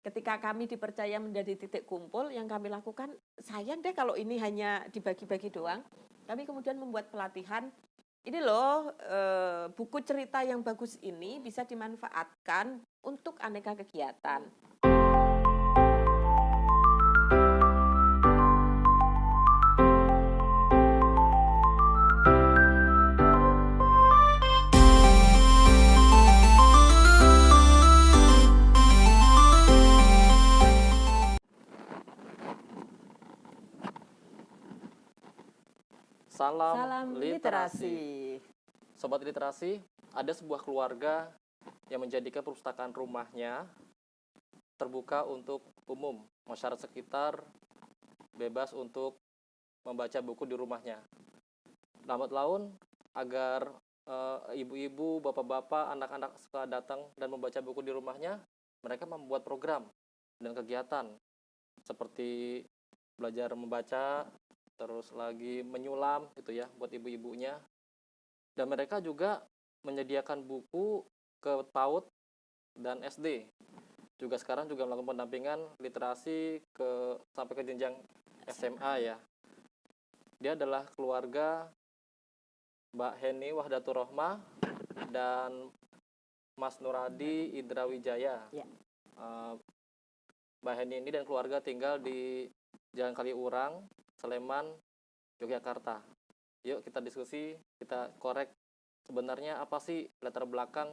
ketika kami dipercaya menjadi titik kumpul, yang kami lakukan, sayang deh kalau ini hanya dibagi-bagi doang. Kami kemudian membuat pelatihan, ini loh buku cerita yang bagus ini bisa dimanfaatkan untuk aneka kegiatan. Salam literasi. Sobat literasi, ada sebuah keluarga yang menjadikan perpustakaan rumahnya terbuka untuk umum. Masyarakat sekitar bebas untuk membaca buku di rumahnya. Lambat laun agar ibu-ibu, bapak-bapak, anak-anak suka datang dan membaca buku di rumahnya, mereka membuat program dan kegiatan seperti belajar membaca, terus lagi menyulam gitu ya buat ibu-ibunya. Dan mereka juga menyediakan buku ke PAUD dan SD. Juga sekarang juga melakukan pendampingan literasi sampai ke jenjang SMA ya. Dia adalah keluarga Mbak Heni Wahdatur Rohmah dan Mas Nuradi Indrawijaya. Ya. Mbak Heni ini dan keluarga tinggal di Jalan Kaliurang, Sleman, Yogyakarta. Yuk kita diskusi, kita korek sebenarnya apa sih latar belakang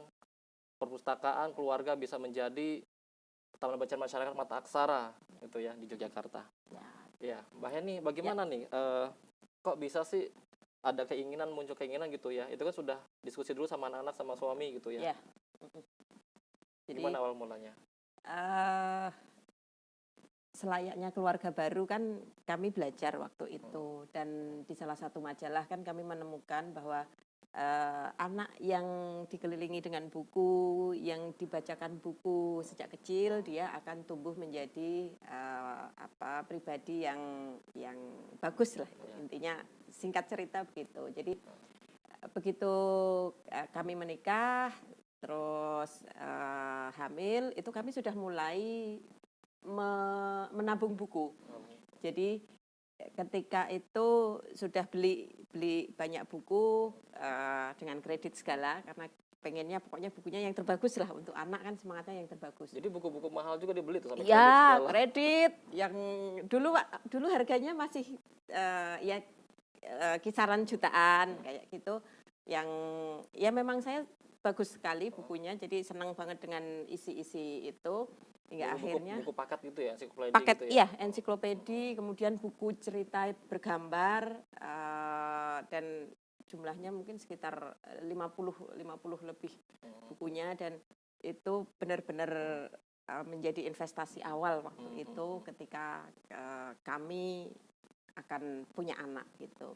perpustakaan keluarga bisa menjadi Taman Bacaan Masyarakat Mata Aksara itu ya di Yogyakarta. Ya, Mbak Heni, bagaimana nih? Kok bisa sih ada muncul keinginan gitu ya? Itu kan sudah diskusi dulu sama anak-anak sama suami gitu ya? Jadi, gimana awal mulanya? Selayaknya keluarga baru kan kami belajar waktu itu, dan di salah satu majalah kan kami menemukan bahwa anak yang dikelilingi dengan buku, yang dibacakan buku sejak kecil, dia akan tumbuh menjadi pribadi yang bagus lah, intinya singkat cerita begitu. Jadi begitu kami menikah terus hamil, itu kami sudah mulai menabung buku. Jadi ketika itu sudah beli banyak buku dengan kredit segala, karena pengennya pokoknya bukunya yang terbagus lah, untuk anak kan semangatnya yang terbagus. Jadi buku-buku mahal juga dibeli tuh sampai kredit segala. Kredit yang dulu harganya masih kisaran jutaan kayak gitu. Yang ya memang saya bagus sekali bukunya, jadi senang banget dengan isi-isi itu. Hingga akhirnya buku paket gitu ya, ensiklopedi paket gitu ya? Iya, ensiklopedi, kemudian buku cerita bergambar, dan jumlahnya mungkin sekitar 50 lebih bukunya, dan itu benar-benar menjadi investasi awal waktu itu ketika kami akan punya anak gitu.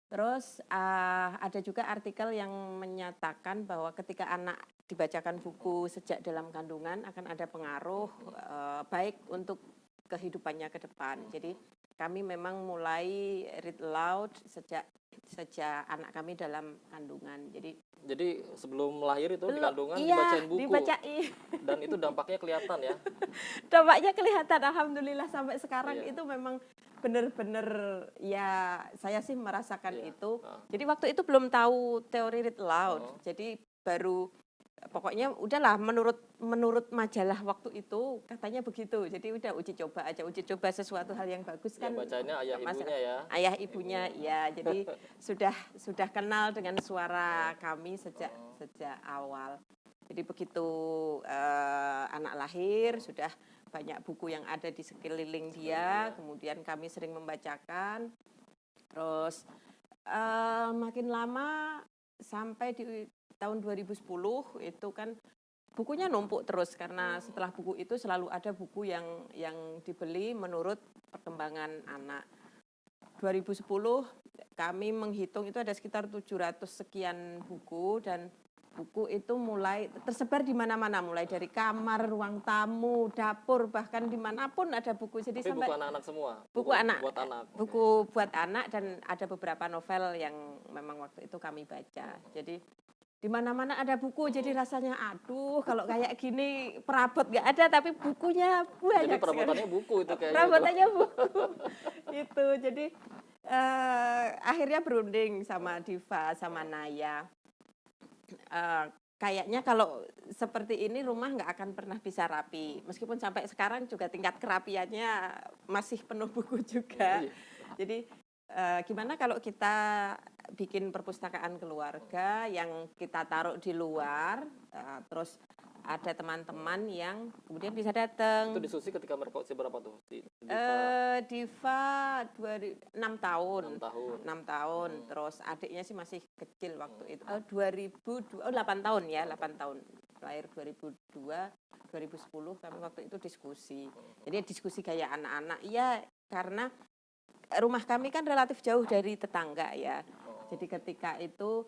Terus ada juga artikel yang menyatakan bahwa ketika anak dibacakan buku sejak dalam kandungan akan ada pengaruh baik untuk kehidupannya ke depan. Jadi kami memang mulai read aloud sejak anak kami dalam kandungan. Jadi sebelum lahir itu di kandungan dibacain buku. Dibacain. Dan itu dampaknya kelihatan ya? Dampaknya kelihatan, alhamdulillah sampai sekarang itu memang benar-benar ya, saya sih merasakan itu. Jadi waktu itu belum tahu teori read aloud. Jadi baru pokoknya udahlah menurut majalah waktu itu katanya begitu. Jadi udah uji coba sesuatu hal yang bagus kan. Yang bacanya ayah ibunya ya. Ayah ibunya ya. Jadi sudah kenal dengan suara kami sejak awal. Jadi begitu anak lahir sudah banyak buku yang ada di sekeliling dia, kemudian kami sering membacakan. Terus makin lama sampai di tahun 2010 itu kan bukunya numpuk terus, karena setelah buku itu selalu ada buku yang dibeli menurut perkembangan anak. 2010 kami menghitung itu ada sekitar 700 sekian buku, dan buku itu mulai tersebar di mana-mana, mulai dari kamar, ruang tamu, dapur, bahkan dimanapun ada buku. Jadi tapi sampai buku anak-anak semua. Buku anak. Buku okay. buat anak, dan ada beberapa novel yang memang waktu itu kami baca. Jadi di mana-mana ada buku, jadi rasanya aduh kalau kayak gini perabot nggak ada, tapi bukunya Jadi banyak sekali. perabotannya buku itu kayaknya. Perabotannya buku. Itu jadi akhirnya berunding sama Diva sama Naya. Kayaknya kalau seperti ini rumah nggak akan pernah bisa rapi. Meskipun sampai sekarang juga tingkat kerapiannya masih penuh buku juga. Iya. Jadi gimana kalau kita bikin perpustakaan keluarga yang kita taruh di luar, terus ada teman-teman yang kemudian bisa Itu datang. diskusi ketika mereka usia berapa tuh? Diva 6 tahun. 6 tahun. 6 tahun. Terus adiknya sih masih kecil waktu itu. 8 tahun ya, 8 tahun. Lahir 2002, 2010 kami waktu itu diskusi. Jadi diskusi kayak anak-anak. Ya, karena rumah kami kan relatif jauh dari tetangga ya. Jadi ketika itu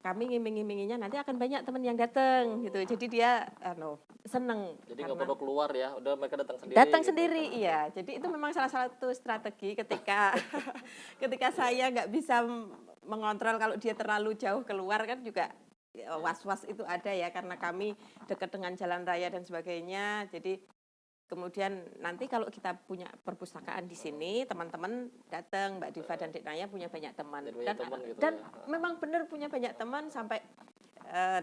kami ngiming-ngiminginya nanti akan banyak teman yang datang gitu. Jadi dia seneng. Jadi nggak karena perlu keluar ya, udah mereka datang sendiri. datang gitu. sendiri, iya. Jadi itu memang salah satu strategi ketika ketika saya nggak bisa mengontrol kalau dia terlalu jauh keluar kan juga was-was itu ada ya karena kami dekat dengan jalan raya dan sebagainya. Jadi kemudian nanti kalau kita punya perpustakaan di sini, teman-teman datang, Mbak Diva dan Dek Naya punya banyak teman. Jadi banyak teman gitu dan ya. memang benar punya banyak teman sampai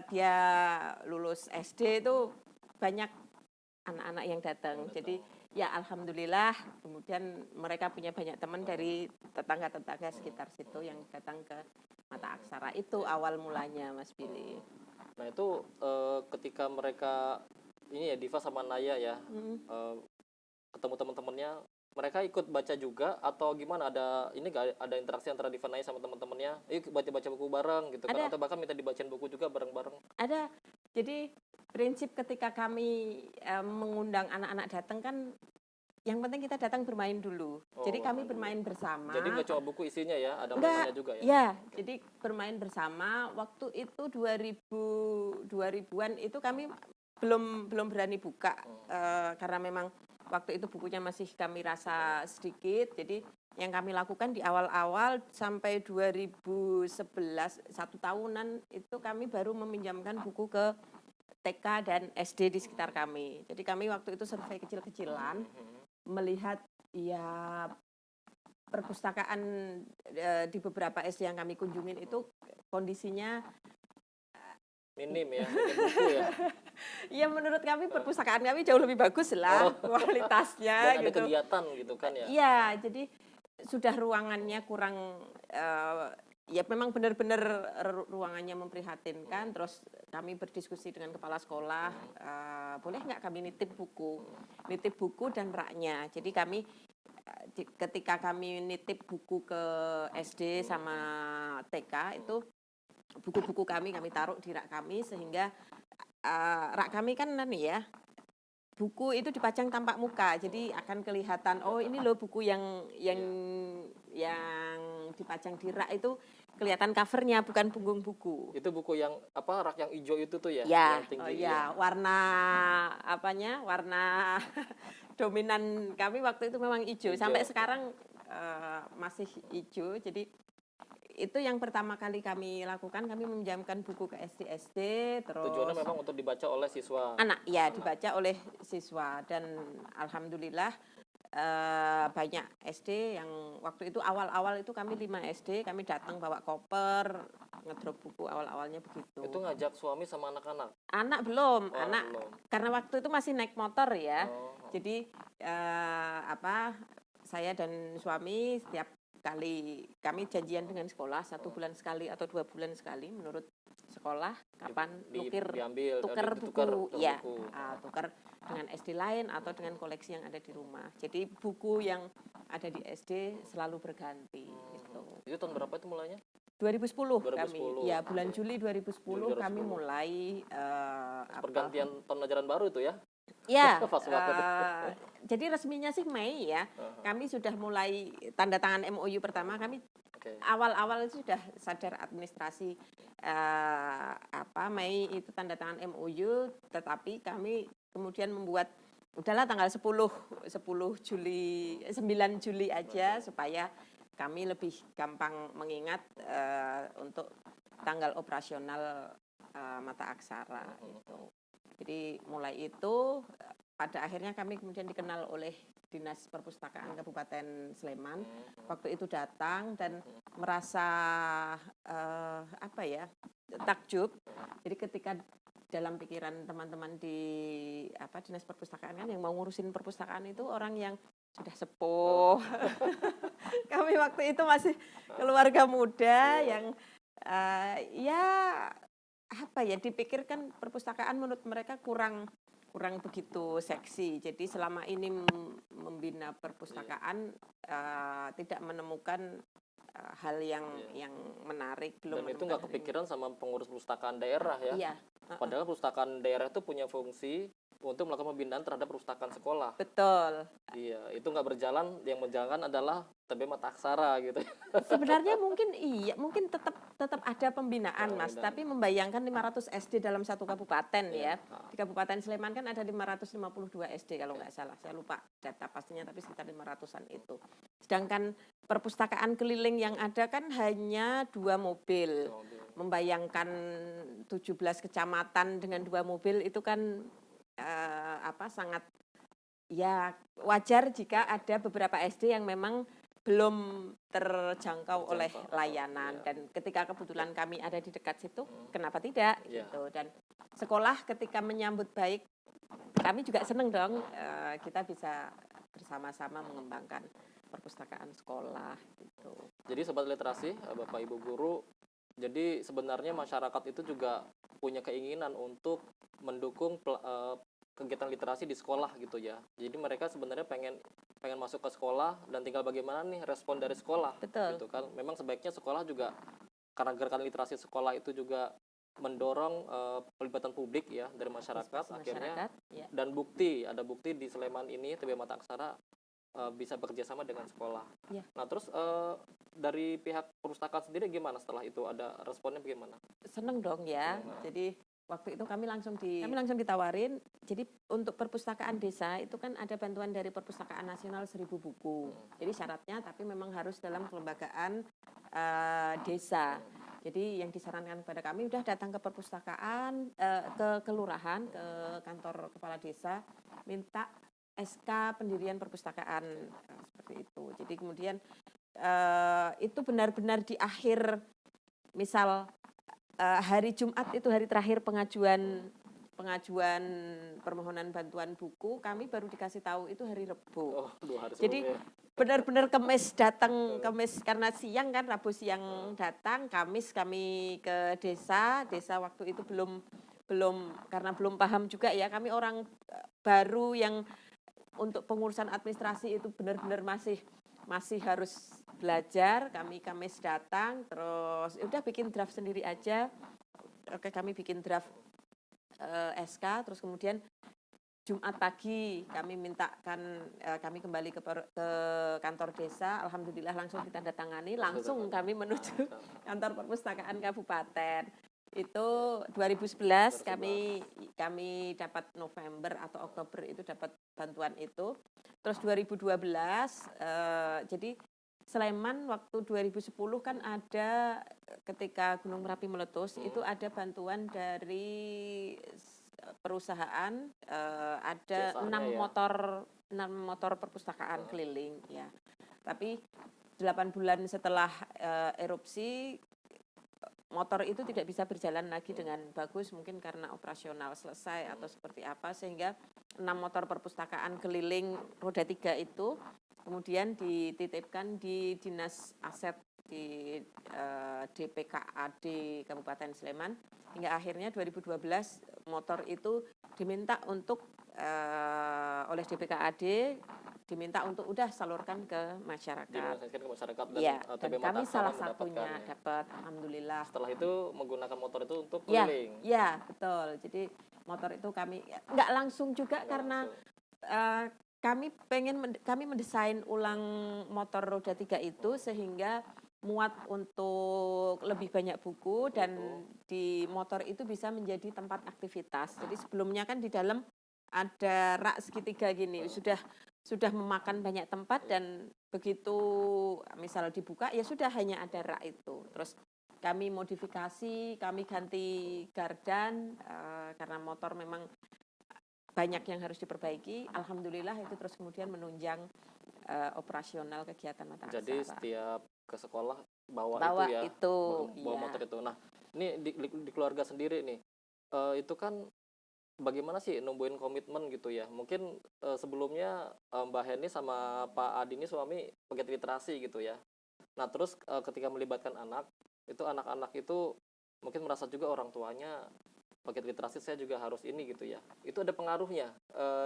dia lulus SD itu banyak anak-anak yang datang. Jadi ya alhamdulillah kemudian mereka punya banyak teman dari tetangga-tetangga sekitar situ yang datang ke mata aksara. Itu awal mulanya Mas Billy. Nah itu ketika mereka ini ya Diva sama Naya ya ketemu teman-temannya, mereka ikut baca juga atau gimana? Ada ini gak ada interaksi antara Diva Naya sama teman-temannya? Yuk baca-baca buku bareng gitu kan? Ada. Atau bahkan minta dibacain buku juga bareng-bareng? Ada. Jadi prinsip ketika kami mengundang anak-anak datang kan yang penting kita datang bermain dulu. Jadi kami bermain bersama. Jadi nggak cuma buku isinya ya, ada Enggak, mainannya juga ya? ya, jadi bermain bersama. Waktu itu 2000-an itu kami belum berani buka karena memang waktu itu bukunya masih kami rasa sedikit. Jadi yang kami lakukan di awal-awal sampai 2011 1 tahunan itu kami baru meminjamkan buku ke TK dan SD di sekitar kami. Jadi kami waktu itu survei kecil-kecilan melihat ya perpustakaan di beberapa SD yang kami kunjungin itu kondisinya Minim ya, minim buku ya. ya menurut kami perpustakaan kami jauh lebih bagus lah kualitasnya Dan ada gitu. kegiatan gitu kan ya? Iya, jadi sudah ruangannya kurang ya memang benar-benar ruangannya memprihatinkan. Terus kami berdiskusi dengan kepala sekolah, boleh nggak kami nitip buku dan raknya. Jadi kami ketika kami nitip buku ke SD sama TK itu buku-buku kami taruh di rak kami sehingga rak kami kan ya buku itu dipajang tampak muka, jadi akan kelihatan oh ini loh buku yang dipajang di rak itu kelihatan covernya bukan punggung buku. Itu buku yang rak yang hijau itu tuh ya? Ya, Yang tinggi, warna warna dominan kami waktu itu memang hijau. Sampai sekarang masih hijau. Jadi itu yang pertama kali kami lakukan, kami meminjamkan buku ke SD-SD. Terus tujuannya memang untuk dibaca oleh siswa. Dibaca oleh siswa dan alhamdulillah banyak SD yang waktu itu awal-awal itu kami 5 SD, kami datang bawa koper, ngedrop buku awal-awalnya begitu. Itu ngajak suami sama anak-anak? Anak belum, Belum. karena waktu itu masih naik motor ya. Jadi saya dan suami setiap kali kami janjian dengan sekolah 1 bulan sekali atau 2 bulan sekali menurut sekolah kapan tukar buku ya tukar dengan SD lain atau dengan koleksi yang ada di rumah. Jadi buku yang ada di SD selalu berganti gitu. Itu tahun berapa itu mulainya? 2010 kami. Ya, bulan Juli 2010 kami mulai pergantian tahun ajaran baru itu ya? Ya, jadi resminya sih Mei ya. Kami sudah mulai tanda tangan MOU pertama. Kami awal-awal itu sudah sadar administrasi Mei itu tanda tangan MOU, tetapi kami kemudian membuat udahlah tanggal 9 Juli aja supaya kami lebih gampang mengingat untuk tanggal operasional mata aksara gitu. Jadi mulai itu pada akhirnya kami kemudian dikenal oleh Dinas Perpustakaan Kabupaten Sleman. Waktu itu datang dan merasa takjub. Jadi ketika dalam pikiran teman-teman di Dinas Perpustakaan kan yang mau ngurusin perpustakaan itu orang yang sudah sepuh. Kami waktu itu masih keluarga muda yang dipikirkan perpustakaan menurut mereka kurang begitu seksi. Jadi selama ini membina perpustakaan tidak menemukan hal yang menarik, belum. Dan itu nggak kepikiran sama pengurus perpustakaan daerah ya? Iya. Padahal perpustakaan daerah itu punya fungsi untuk melakukan pembinaan terhadap perpustakaan sekolah. Betul. Iya, itu nggak berjalan. Yang berjalan adalah TB Mata Aksara gitu. Sebenarnya mungkin tetap ada pembinaan, Mas. Tapi membayangkan 500 SD dalam satu kabupaten ya. Di Kabupaten Sleman kan ada 552 SD kalau nggak salah. Saya lupa data pastinya, tapi sekitar 500-an itu. Sedangkan perpustakaan keliling yang ada kan hanya 2 mobil. Membayangkan 17 kecamatan dengan 2 mobil itu kan sangat ya wajar jika ada beberapa SD yang memang belum terjangkau oleh layanan. Dan ketika kebetulan kami ada di dekat situ, kenapa tidak gitu. Dan sekolah ketika menyambut baik, kami juga senang dong kita bisa bersama-sama mengembangkan perpustakaan sekolah gitu. Jadi sobat literasi, Bapak Ibu guru, jadi sebenarnya masyarakat itu juga punya keinginan untuk mendukung kegiatan literasi di sekolah gitu ya. Jadi mereka sebenarnya pengen masuk ke sekolah dan tinggal bagaimana nih respon dari sekolah. Betul. Gitu kan. Memang sebaiknya sekolah juga, karena gerakan literasi sekolah itu juga mendorong pelibatan publik ya dari masyarakat akhirnya. Ya. Dan ada bukti di Sleman ini TB Mata Aksara bisa bekerja sama dengan sekolah. Ya. Nah terus dari pihak perpustakaan sendiri gimana setelah itu, ada responnya bagaimana? Seneng dong ya. Jadi waktu itu kami langsung ditawarin. Jadi untuk perpustakaan desa itu kan ada bantuan dari Perpustakaan Nasional 1000 buku. Jadi syaratnya tapi memang harus dalam kelembagaan desa. Jadi yang disarankan kepada kami udah datang ke perpustakaan, ke kelurahan, ke kantor kepala desa, minta SK pendirian perpustakaan seperti itu. Jadi kemudian itu benar-benar di akhir, misal hari Jumat itu hari terakhir pengajuan permohonan bantuan buku, kami baru dikasih tahu itu hari Rabu. Jadi benar-benar Kamis karena siang kan, Rabu siang datang, Kamis kami ke desa waktu itu belum karena belum paham juga ya, kami orang baru yang untuk pengurusan administrasi itu benar-benar masih harus belajar. Kamis datang, terus udah bikin draft sendiri aja. Oke, kami bikin draft SK, terus kemudian Jumat pagi kami kami kembali ke kantor desa. Alhamdulillah langsung ditandatangani, langsung kami menuju kantor perpustakaan kabupaten. Itu 2011 kami dapat November atau Oktober itu dapat bantuan itu. Terus 2012 jadi Sleman waktu 2010 kan ada, ketika Gunung Merapi meletus itu ada bantuan dari perusahaan, ada 6 motor perpustakaan keliling ya. Tapi 8 bulan setelah erupsi, motor itu tidak bisa berjalan lagi dengan bagus, mungkin karena operasional selesai atau seperti apa, sehingga 6 motor perpustakaan keliling roda 3 itu kemudian dititipkan di Dinas Aset di DPKAD Kabupaten Sleman, hingga akhirnya 2012 motor itu diminta untuk oleh DPKAD diminta untuk udah salurkan ke masyarakat. Dan kami salah satunya dapat, alhamdulillah. Setelah itu menggunakan motor itu untuk keliling. Ya, betul. Jadi motor itu kami nggak langsung juga karena kami mendesain ulang motor roda 3 itu sehingga muat untuk lebih banyak buku, dan di motor itu bisa menjadi tempat aktivitas. Jadi sebelumnya kan di dalam ada rak segitiga gini, sudah memakan banyak tempat, dan begitu misal dibuka ya sudah hanya ada rak itu. Terus kami modifikasi, kami ganti gardan karena motor memang banyak yang harus diperbaiki. Alhamdulillah itu terus kemudian menunjang operasional kegiatan Mata Aksara. Jadi setiap ke sekolah bawa Bawa itu ya, itu, bawa iya. motor itu. Nah, ini di keluarga sendiri nih, itu kan bagaimana sih numbuhin komitmen gitu ya? Mungkin sebelumnya Mbak Heni sama Pak Adi ini suami pegiat literasi gitu ya. Nah, terus ketika melibatkan anak, itu anak-anak itu mungkin merasa juga orang tuanya pegiat literasi, saya juga harus ini gitu ya. Itu ada pengaruhnya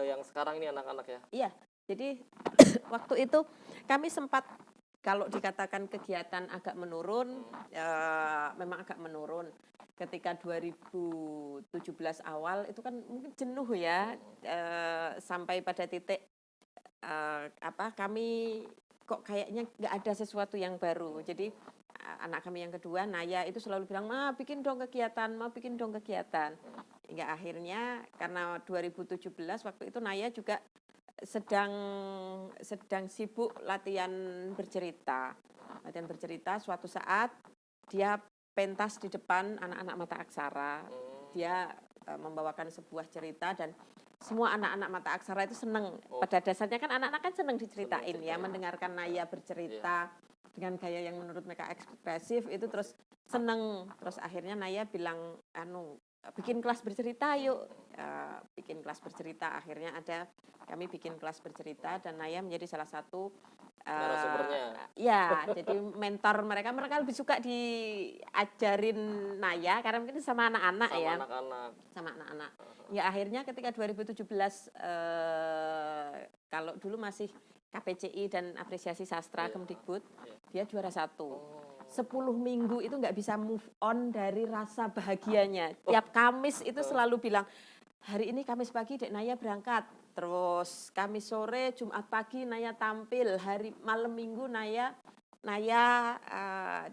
yang sekarang ini anak-anak ya? Iya, jadi waktu itu kami sempat kalau dikatakan kegiatan agak menurun, memang agak menurun. Ketika 2017 awal itu kan mungkin jenuh ya, sampai pada titik kami kok kayaknya nggak ada sesuatu yang baru. Jadi anak kami yang kedua, Naya itu selalu bilang, "Ma, bikin dong kegiatan, ma bikin dong kegiatan." Hingga akhirnya karena 2017 waktu itu Naya juga sedang sibuk latihan bercerita. Latihan bercerita, suatu saat dia pentas di depan anak-anak Mata Aksara. Dia membawakan sebuah cerita dan semua anak-anak Mata Aksara itu senang. Pada dasarnya kan anak-anak kan senang diceritain ya, mendengarkan Naya bercerita dengan gaya yang menurut mereka ekspresif itu terus senang. Terus akhirnya Naya bilang, bikin kelas bercerita yuk. Bikin kelas bercerita, akhirnya kami bikin kelas bercerita dan Naya menjadi salah satu narasumbernya. ya, jadi mentor mereka lebih suka diajarin Naya karena mungkin sama anak-anak Sama ya. anak-anak. Sama anak-anak. Ya akhirnya ketika 2017 kalau dulu masih KPCI dan Apresiasi Sastra Kemdikbud, dia juara 1. 10 minggu itu nggak bisa move on dari rasa bahagianya. Tiap Kamis itu selalu bilang, hari ini Kamis pagi Dek Naya berangkat. Terus Kamis sore, Jumat pagi Naya tampil. Hari malam Minggu Naya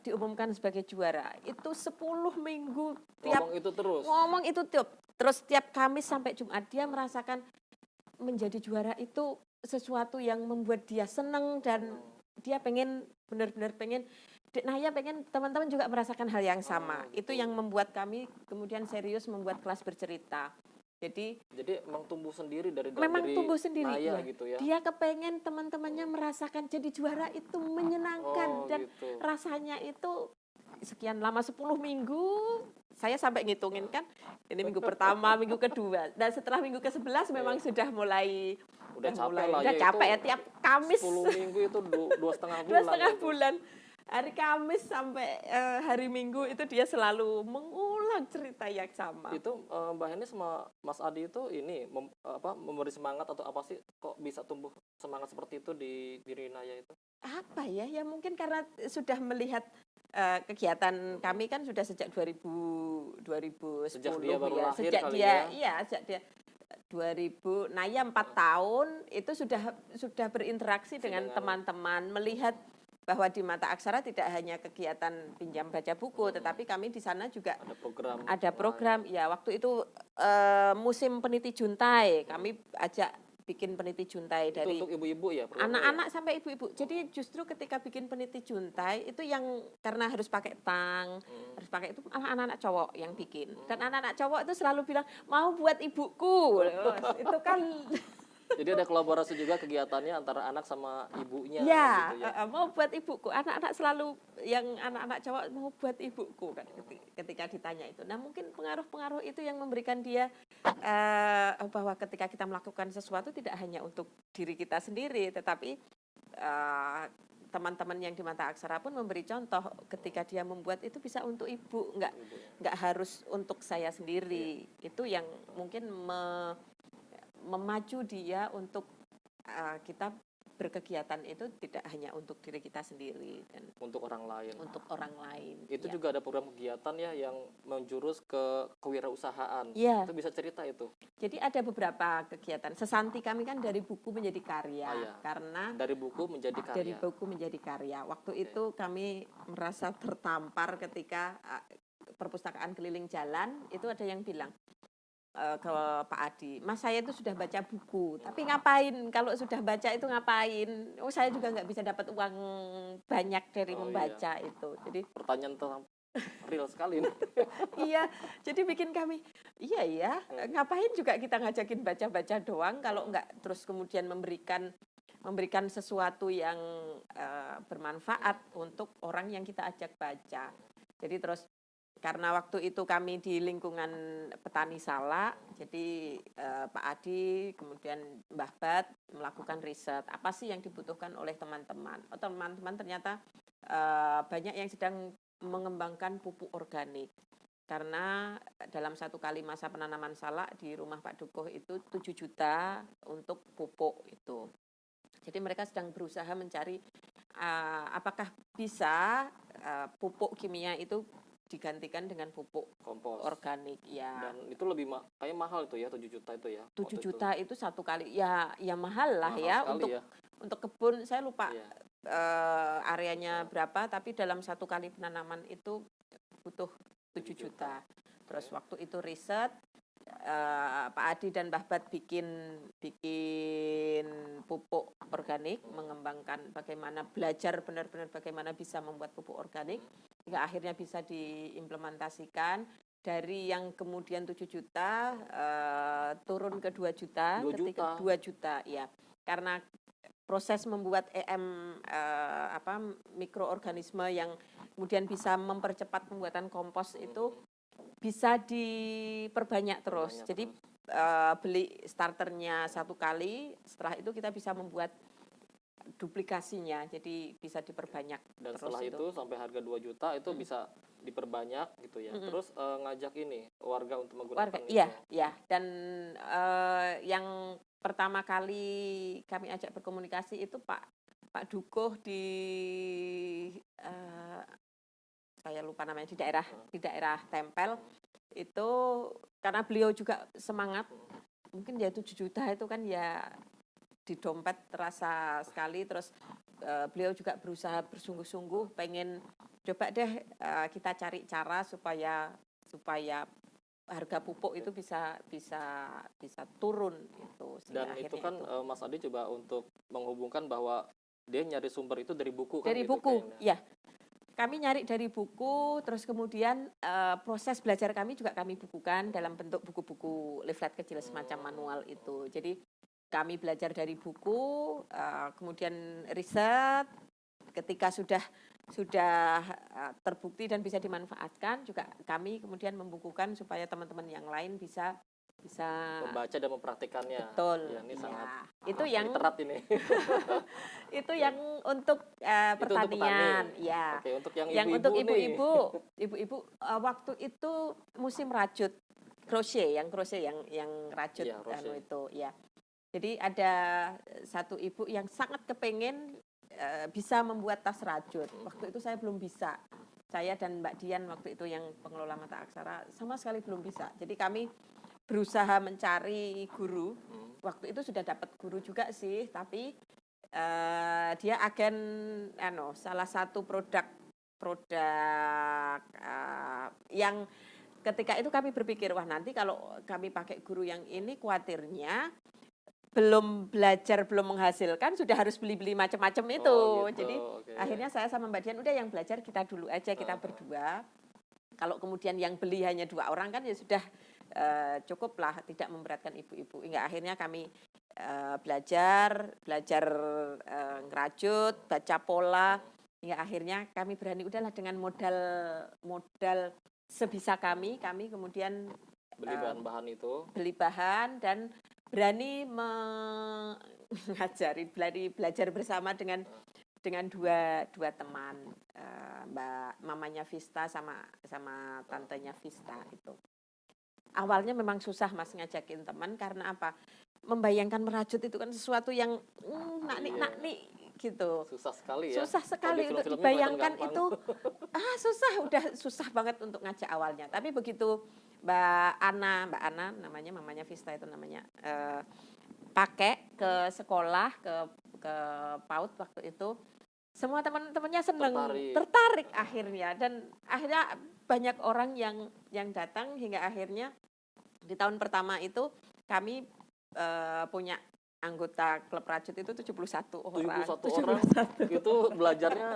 diumumkan sebagai juara. Itu 10 minggu tiap Ngomong itu terus. ngomong itu terus tiap Kamis sampai Jumat dia merasakan menjadi juara itu sesuatu yang membuat dia senang dan dia benar-benar pengen Dek Naya pengen teman-teman juga merasakan hal yang sama. Itu yang membuat kami kemudian serius membuat kelas bercerita. Jadi memang tumbuh sendiri dari memang tumbuh sendiri Naya ya. gitu ya. Dia kepengen teman-temannya merasakan jadi juara itu menyenangkan dan gitu. rasanya itu sekian lama 10 minggu saya sampai ngitungin kan ini minggu pertama, minggu kedua dan setelah minggu ke-11 memang sudah mulai capek ya tiap Kamis 10 minggu itu 2,5 bulan. 2,5 bulan. Hari Kamis sampai hari Minggu itu dia selalu mengulang cerita yang sama. Itu Mbak Heni sama Mas Adi itu ini memberi semangat atau apa sih kok bisa tumbuh semangat seperti itu di diri Naya itu? Apa ya? Ya mungkin karena sudah melihat kegiatan kami kan sudah sejak 2010 Sejak dia baru ya. lahir Sejak kali dia ya. iya, sejak dia 2000 Naya 4 tahun itu sudah berinteraksi dengan teman-teman, melihat bahwa di Mata Aksara tidak hanya kegiatan pinjam baca buku, tetapi kami di sana juga ada program. Ya, waktu itu musim peniti juntai, kami ajak bikin peniti juntai dari untuk ibu-ibu ya, anak-anak sampai ibu-ibu. Jadi justru ketika bikin peniti juntai itu yang karena harus pakai tang, harus pakai itu anak-anak cowok yang bikin. Dan anak-anak cowok itu selalu bilang mau buat ibuku. Itu kan jadi ada kolaborasi juga kegiatannya antara anak sama ibunya. Ya, gitu ya. Mau buat ibuku. Anak-anak selalu yang anak-anak cowok mau buat ibuku kan ketika ditanya itu. Nah mungkin pengaruh-pengaruh itu yang memberikan dia bahwa ketika kita melakukan sesuatu tidak hanya untuk diri kita sendiri, tetapi teman-teman yang di Mata Aksara pun memberi contoh ketika dia membuat itu bisa untuk ibu, nggak harus untuk saya sendiri. Itu yang mungkin memacu dia untuk kita berkegiatan itu tidak hanya untuk diri kita sendiri dan untuk orang lain. Untuk orang lain. Itu juga ada program kegiatan ya yang menjurus ke kewirausahaan. Ya. Itu bisa cerita itu. Jadi ada beberapa kegiatan. Sesanti kami kan dari buku menjadi karya. Karena dari buku menjadi karya. Dari buku menjadi karya. Waktu itu kami merasa tertampar ketika perpustakaan keliling jalan itu ada yang bilang ke Pak Adi, Mas saya itu sudah baca buku, tapi ngapain kalau sudah baca itu ngapain? Saya juga nggak bisa dapat uang banyak dari membaca itu. Jadi pertanyaan tentang real sekali nih. Iya, jadi bikin kami, iya ya, ngapain juga kita ngajakin baca-baca doang kalau nggak terus kemudian memberikan sesuatu yang bermanfaat untuk orang yang kita ajak baca. Jadi terus karena waktu itu kami di lingkungan petani salak, jadi Pak Adi kemudian Mbah Bat melakukan riset apa sih yang dibutuhkan oleh teman-teman. Oh, teman-teman ternyata banyak yang sedang mengembangkan pupuk organik. Karena dalam satu kali masa penanaman salak di rumah Pak Dukuh itu 7 juta untuk pupuk itu. Jadi mereka sedang berusaha mencari apakah bisa pupuk kimia itu digantikan dengan pupuk Kompos. organik ya. Dan itu lebih kayak mahal itu ya, 7 juta itu ya. 7 juta itu satu kali ya mahal lah Mahal ya sekali ya. untuk kebun. Saya lupa Iya. areanya berapa, tapi dalam satu kali penanaman itu butuh 7 juta. Terus waktu itu riset Pak Adi dan Mbah Bat bikin pupuk organik, mengembangkan bagaimana belajar benar-benar bagaimana bisa membuat pupuk organik, hingga akhirnya bisa diimplementasikan dari yang kemudian 7 juta turun ke 2 juta, 2 ketika juta. 2 juta ya. Karena proses membuat mikroorganisme yang kemudian bisa mempercepat pembuatan kompos itu bisa diperbanyak terus. Jadi beli starternya satu kali, setelah itu kita bisa membuat duplikasinya, jadi bisa diperbanyak. Dan terus setelah itu sampai harga 2 juta itu bisa diperbanyak gitu ya. Terus ngajak ini warga untuk menggunakan itu. Iya. Dan yang pertama kali kami ajak berkomunikasi itu Pak Dukuh di saya lupa namanya, di daerah Tempel itu, karena beliau juga semangat, mungkin ya 7 juta itu kan ya di dompet terasa sekali. Terus beliau juga berusaha bersungguh-sungguh pengen coba deh kita cari cara supaya harga pupuk itu bisa turun itu. Dan itu kan Mas Adi coba untuk menghubungkan bahwa dia nyari sumber itu dari buku kan. Dari gitu, buku, kayaknya. ya. Kami nyari dari buku, terus kemudian proses belajar kami juga kami bukukan dalam bentuk buku-buku leaflet kecil semacam manual itu. Jadi kami belajar dari buku, kemudian riset, ketika sudah terbukti dan bisa dimanfaatkan, juga kami kemudian membukukan supaya teman-teman yang lain bisa membaca dan mempraktikannya. Betul. Ya, ini sangat itu yang literat ini. itu yang untuk pertanian, untuk ya. Oke, untuk yang untuk ibu-ibu ibu-ibu waktu itu musim rajut crochet yang rajut Ya, crochet. itu ya. Jadi ada satu ibu yang sangat kepengen bisa membuat tas rajut. Waktu itu saya belum bisa. Saya dan Mbak Dian waktu itu yang pengelola mata aksara sama sekali belum bisa. Jadi kami berusaha mencari guru. Waktu itu sudah dapat guru juga sih, tapi dia agen salah satu produk yang ketika itu kami berpikir, wah nanti kalau kami pakai guru yang ini khawatirnya belum belajar, belum menghasilkan, sudah harus beli-beli macam-macam itu. Gitu. Jadi akhirnya saya sama Mbak Dian, udah yang belajar kita dulu aja, kita berdua. Kalau kemudian yang beli hanya 2 orang kan ya sudah cukup lah, tidak memberatkan ibu-ibu. Hingga akhirnya kami belajar ngerajut, baca pola, hingga akhirnya kami berani udahlah dengan modal sebisa kami kemudian beli bahan-bahan itu, beli bahan dan berani belajar bersama dengan dua teman, mamanya Vista sama tantenya Vista itu. Awalnya memang susah Mas ngajakin teman, karena apa? Membayangkan merajut itu kan sesuatu yang naknik gitu. Susah sekali ya. Susah sekali untuk dibayangkan itu. Udah susah banget untuk ngajak awalnya. Tapi begitu Mbak Ana namanya, mamanya Vista itu namanya, pakai ke sekolah, ke PAUD waktu itu, semua teman-temannya seneng, tertarik akhirnya, dan akhirnya banyak orang yang datang, hingga akhirnya di tahun pertama itu kami punya anggota klub rajut itu 71 orang. 71 orang itu belajarnya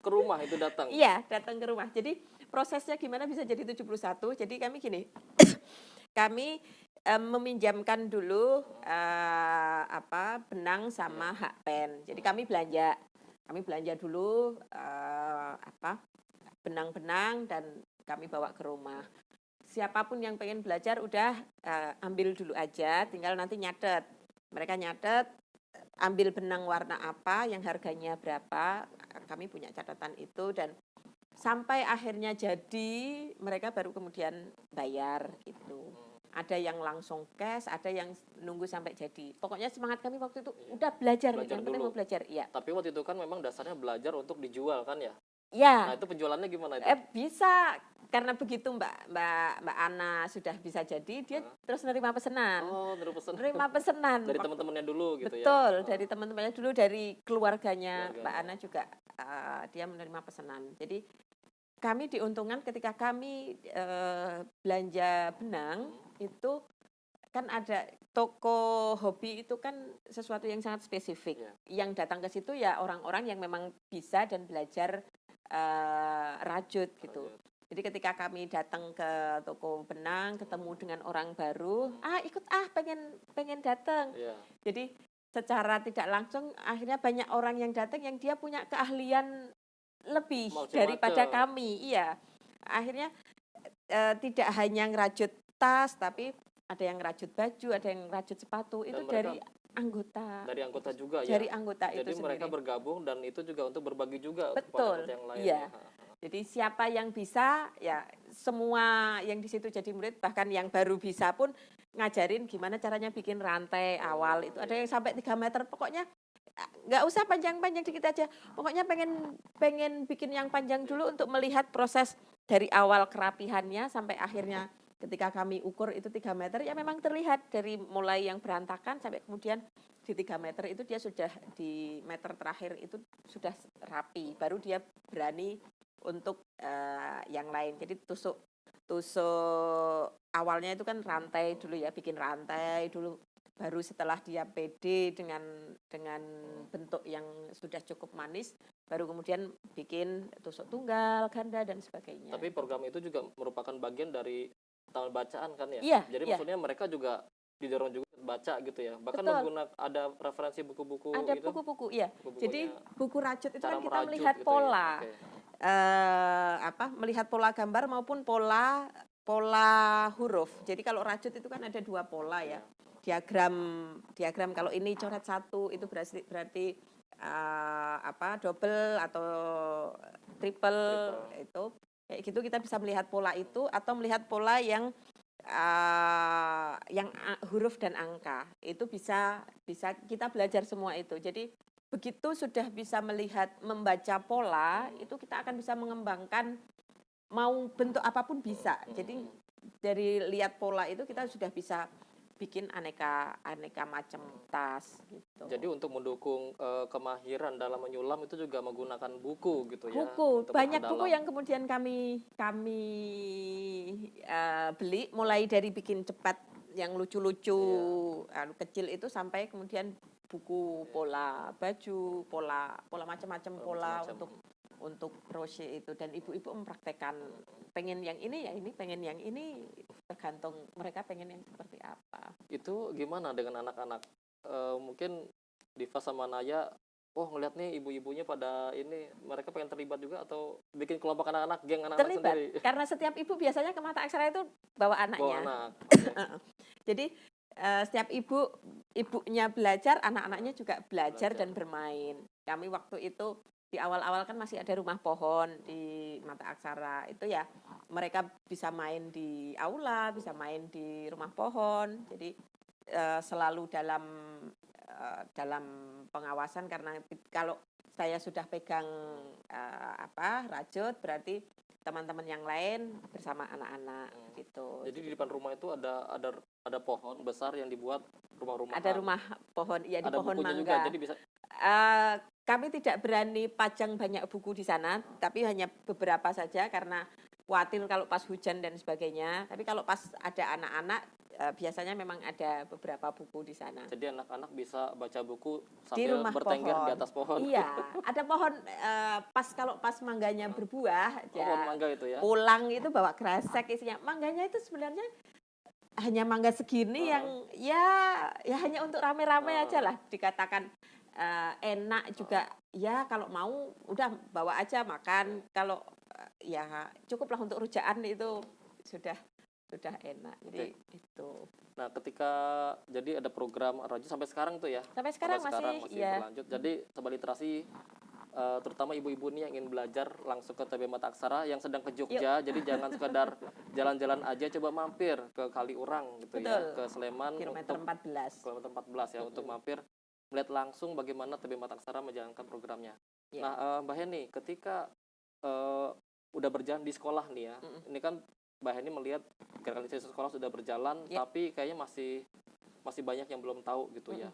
ke rumah itu datang. Iya, datang ke rumah. Jadi prosesnya gimana bisa jadi 71. Jadi kami gini, kami meminjamkan dulu benang sama hakpen. Jadi kami belanja dulu benang-benang dan kami bawa ke rumah. Siapapun yang pengen belajar udah ambil dulu aja, tinggal nanti nyatet. Mereka nyatet, ambil benang warna apa, yang harganya berapa, kami punya catatan itu, dan sampai akhirnya jadi mereka baru kemudian bayar gitu. Ada yang langsung cash, ada yang nunggu sampai jadi. Pokoknya semangat kami waktu itu udah belajar yang penting mau belajar. Iya. Tapi waktu itu kan memang dasarnya belajar untuk dijual kan ya? Ya. Nah itu penjualannya gimana itu? Bisa, karena begitu Mbak Ana sudah bisa jadi, dia terus nerima pesanan. Oh, nerima pesanan. Dari teman-temannya dulu gitu ya? Betul, dari teman-temannya dulu, dari keluarganya Mbak Ana juga dia menerima pesanan. Jadi kami diuntungkan ketika kami belanja benang itu kan ada toko hobi itu kan sesuatu yang sangat spesifik. Yang datang ke situ ya orang-orang yang memang bisa dan belajar rajut gitu. Jadi ketika kami datang ke toko benang, ketemu dengan orang baru, ikut pengen datang. Jadi secara tidak langsung akhirnya banyak orang yang datang yang dia punya keahlian lebih daripada kami. Iya. Akhirnya tidak hanya ngerajut tas, tapi ada yang ngerajut baju, ada yang ngerajut sepatu. Itu dari anggota. Dari anggota juga ya. Dari anggota itu sendiri. Jadi mereka bergabung dan itu juga untuk berbagi juga kepada yang lain. Iya. Jadi siapa yang bisa, ya semua yang di situ jadi murid, bahkan yang baru bisa pun ngajarin gimana caranya bikin rantai awal. Itu ada yang sampai 3 meter. Pokoknya nggak usah panjang-panjang, dikit aja. Pokoknya pengen bikin yang panjang dulu untuk melihat proses dari awal kerapihannya sampai akhirnya. Ketika kami ukur itu 3 meter, ya memang terlihat dari mulai yang berantakan sampai kemudian di 3 meter itu dia sudah di meter terakhir itu sudah rapi. Baru dia berani untuk yang lain. Jadi tusuk awalnya itu kan rantai dulu ya, bikin rantai dulu. Baru setelah dia pede dengan bentuk yang sudah cukup manis, baru kemudian bikin tusuk tunggal, ganda, dan sebagainya. Tapi program itu juga merupakan bagian dari taman bacaan kan ya? Iya. Jadi maksudnya mereka juga didorong juga baca gitu ya. Bahkan menggunakan ada referensi buku-buku ada gitu. Buku-buku, iya. Jadi buku rajut itu kan kita melihat gitu pola. Ya. Melihat pola gambar maupun pola huruf. Jadi kalau rajut itu kan ada 2 pola ya. Diagram kalau ini coret 1 itu berarti double atau triple. Itu kayak gitu kita bisa melihat pola itu, atau melihat pola yang huruf dan angka. Itu bisa kita belajar semua itu. Jadi begitu sudah bisa membaca pola, itu kita akan bisa mengembangkan mau bentuk apapun bisa. Jadi dari lihat pola itu kita sudah bisa bikin aneka macam tas gitu. Jadi untuk mendukung kemahiran dalam menyulam itu juga menggunakan buku gitu ya. Buku, banyak buku yang kemudian kami beli, mulai dari bikin cepat yang lucu-lucu kecil itu sampai kemudian buku pola baju, pola macam-macam pola untuk crochet itu, dan ibu-ibu mempraktekkan pengen yang ini ya ini, pengen yang ini, tergantung mereka pengen yang seperti apa. Itu gimana dengan anak-anak? Mungkin Diva sama Naya, ngeliat nih ibu-ibunya pada ini, mereka pengen terlibat juga atau bikin kelompok anak-anak, geng anak-anak terlibat, sendiri? Karena setiap ibu biasanya ke Mata Aksara itu bawa anaknya. Jadi setiap ibunya belajar, anak-anaknya juga belajar dan bermain. Kami waktu itu di awal-awal kan masih ada rumah pohon di Mata Aksara itu ya, mereka bisa main di aula, bisa main di rumah pohon. Jadi selalu dalam pengawasan, karena kalau saya sudah pegang rajut, berarti teman-teman yang lain bersama anak-anak gitu. Jadi di depan rumah itu ada pohon besar yang dibuat rumah-rumah. Ada rumah pohon, ya, di pohon mangga. Juga, jadi bisa. Kami tidak berani pajang banyak buku di sana, tapi hanya beberapa saja karena khawatir kalau pas hujan dan sebagainya. Tapi kalau pas ada anak-anak, biasanya memang ada beberapa buku di sana. Jadi anak-anak bisa baca buku Di sambil rumah bertengger pohon. di atas pohon. Iya, ada pohon kalau pas mangganya berbuah, Pohon mangga itu ya. pulang itu bawa kresek isinya. Mangganya itu sebenarnya hanya mangga segini yang ya hanya untuk rame-rame aja lah dikatakan enak juga. Ya kalau mau udah bawa aja makan. Kalau ya cukuplah untuk rujaan itu sudah enak. Jadi itu. Nah, ketika jadi ada program Raja sampai sekarang tuh ya. Sampai sekarang masih ya. berlanjut. Jadi Sobat Literasi terutama ibu-ibu ini yang ingin belajar langsung ke TB Mata Aksara yang sedang ke Jogja. Jadi jangan sekedar jalan-jalan aja, coba mampir ke Kaliurang gitu. Betul. Ya, ke Sleman Kilometer 14. Kilometer 14 ya untuk mampir melihat langsung bagaimana TB Mata Aksara menjalankan programnya. Ya. Nah, Mbak Heni ketika udah berjalan di sekolah nih ya. Ini kan Mbak Heni melihat gerakan inisiatif sekolah sudah berjalan, tapi kayaknya masih banyak yang belum tahu gitu ya.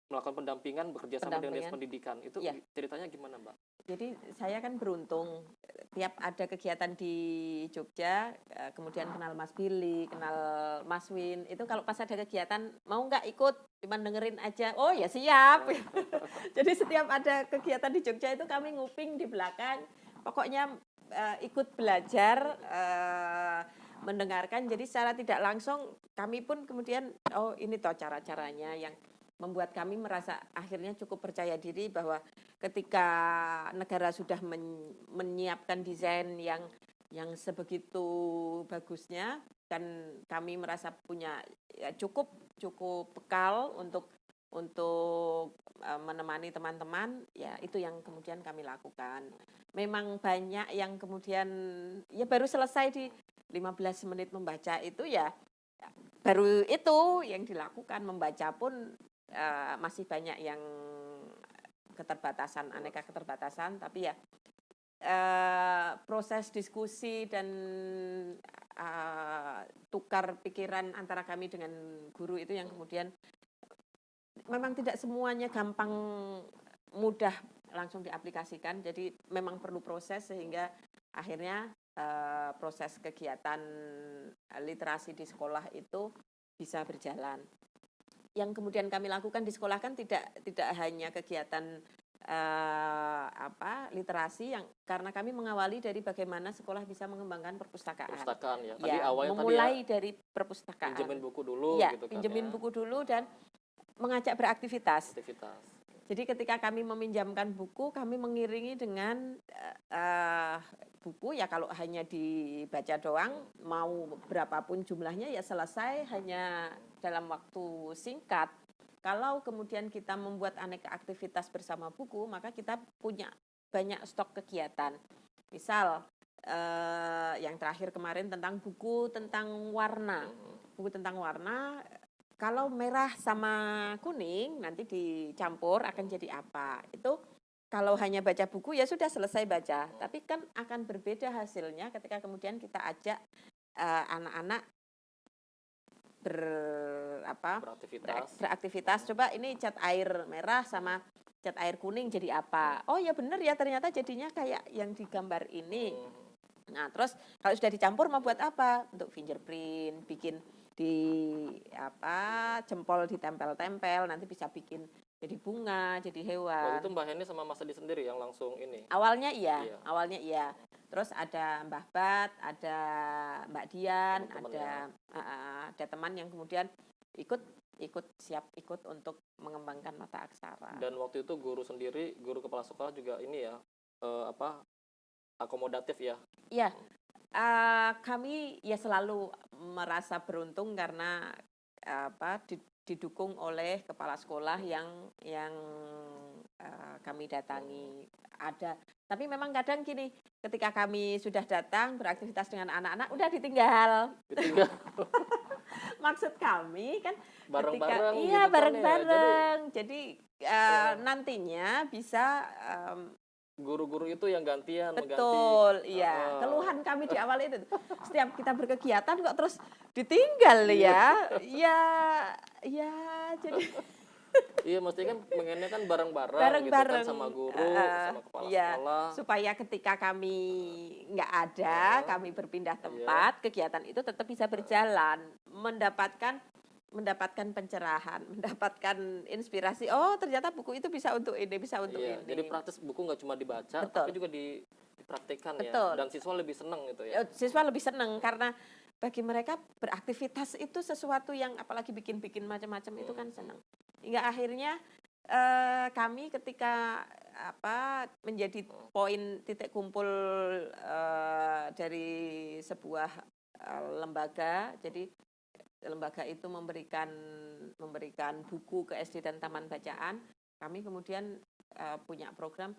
Melakukan pendampingan, bekerja sama dengan dinas pendidikan. Itu ceritanya gimana, Mbak? Jadi saya kan beruntung, tiap ada kegiatan di Jogja, kemudian kenal Mas Billy, kenal Mas Win, itu kalau pas ada kegiatan, mau nggak ikut, cuma dengerin aja, oh ya siap. Jadi setiap ada kegiatan di Jogja itu kami nguping di belakang, pokoknya ikut belajar, mendengarkan, jadi secara tidak langsung kami pun kemudian, oh ini toh cara-caranya yang membuat kami merasa akhirnya cukup percaya diri bahwa ketika negara sudah menyiapkan desain yang sebegitu bagusnya dan kami merasa punya ya cukup bekal untuk menemani teman-teman, ya itu yang kemudian kami lakukan. Memang banyak yang kemudian ya baru selesai di 15 menit membaca itu ya baru itu yang dilakukan, membaca pun masih banyak yang aneka keterbatasan, tapi ya proses diskusi dan tukar pikiran antara kami dengan guru itu yang kemudian memang tidak semuanya gampang mudah langsung diaplikasikan, jadi memang perlu proses sehingga akhirnya proses kegiatan literasi di sekolah itu bisa berjalan. Yang kemudian kami lakukan di sekolah kan tidak hanya kegiatan literasi yang karena kami mengawali dari bagaimana sekolah bisa mengembangkan perpustakaan. Perpustakaan ya. Tadi awalnya memulai dari perpustakaan. Pinjemin buku dulu ya, gitu kan. Pinjemin buku dulu dan mengajak beraktivitas. Jadi ketika kami meminjamkan buku, kami mengiringi dengan buku ya kalau hanya dibaca doang, mau berapapun jumlahnya ya selesai hanya dalam waktu singkat. Kalau kemudian kita membuat aneka aktivitas bersama buku, maka kita punya banyak stok kegiatan. Misal yang terakhir kemarin tentang buku tentang warna. Buku tentang warna, kalau merah sama kuning nanti dicampur akan jadi apa? Itu kalau hanya baca buku ya sudah selesai baca. Tapi kan akan berbeda hasilnya ketika kemudian kita ajak anak-anak beraktivitas. Coba ini cat air merah sama cat air kuning jadi apa? Oh ya benar ya, ternyata jadinya kayak yang digambar ini. Nah terus kalau sudah dicampur mau buat apa? Untuk fingerprint, bikin di jempol ditempel-tempel, nanti bisa bikin jadi bunga, jadi hewan. Waktu itu Mbak Heni sama Mas Adi sendiri yang langsung ini? Awalnya iya. Terus ada Mbah Bat, ada Mbak Dian, ada teman yang kemudian siap ikut untuk mengembangkan mata aksara. Dan waktu itu guru kepala sekolah juga ini ya, akomodatif ya? Iya, kami ya selalu merasa beruntung karena didukung oleh kepala sekolah yang kami datangi ada. Tapi memang kadang gini, ketika kami sudah datang beraktivitas dengan anak-anak, udah ditinggal. Maksud kami kan bareng-bareng. Iya, gitu bareng-bareng. Jadi nantinya bisa guru-guru itu yang gantian betul, iya. Keluhan kami di awal itu. Setiap kita berkegiatan kok terus ditinggal ya. Ya, jadi iya, mestinya kan pengennya kan bareng-bareng gitu kan sama guru, sama kepala sekolah. Supaya ketika kami nggak ada, kami berpindah tempat, kegiatan itu tetap bisa berjalan. mendapatkan pencerahan, mendapatkan inspirasi. Oh, ternyata buku itu bisa untuk ini, bisa untuk Iya, ini. jadi praktis buku nggak cuma dibaca, Betul. tapi juga dipraktikkan ya. Betul. Dan siswa lebih seneng gitu ya. Siswa lebih senang karena bagi mereka beraktivitas itu sesuatu yang apalagi bikin-bikin macam-macam itu kan senang. Hingga akhirnya kami ketika menjadi poin titik kumpul dari sebuah lembaga. Jadi lembaga itu memberikan buku ke SD dan taman bacaan. Kami kemudian punya program.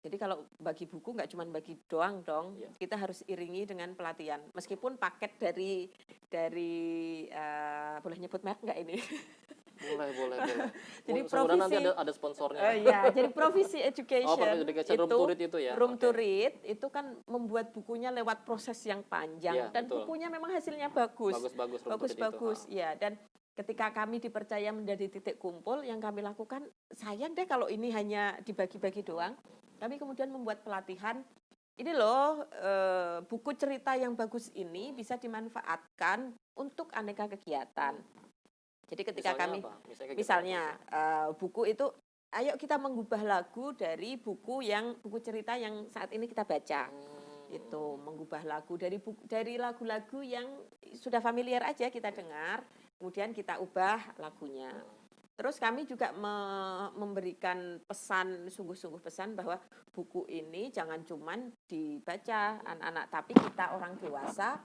Jadi kalau bagi buku nggak cuma bagi doang dong, kita harus iringi dengan pelatihan. Meskipun paket dari boleh nyebut merek nggak ini? Boleh. Jadi Semoga nanti provisi, ada sponsornya. jadi Provisi Education, Room to Read itu ya. Room to Read itu kan membuat bukunya lewat proses yang panjang, Iya, dan betul. bukunya memang hasilnya bagus. Bagus. Ya. Dan ketika kami dipercaya menjadi titik kumpul, yang kami lakukan, sayang deh kalau ini hanya dibagi-bagi doang. Kami kemudian membuat pelatihan. Ini loh, buku cerita yang bagus ini bisa dimanfaatkan untuk aneka kegiatan. Jadi ketika kami, misalnya buku itu, ayo kita mengubah lagu dari buku cerita yang saat ini kita baca. Itu mengubah lagu dari lagu-lagu yang sudah familiar aja kita dengar, kemudian kita ubah lagunya. Terus kami juga memberikan pesan, sungguh-sungguh pesan bahwa buku ini jangan cuman dibaca anak-anak, tapi kita orang dewasa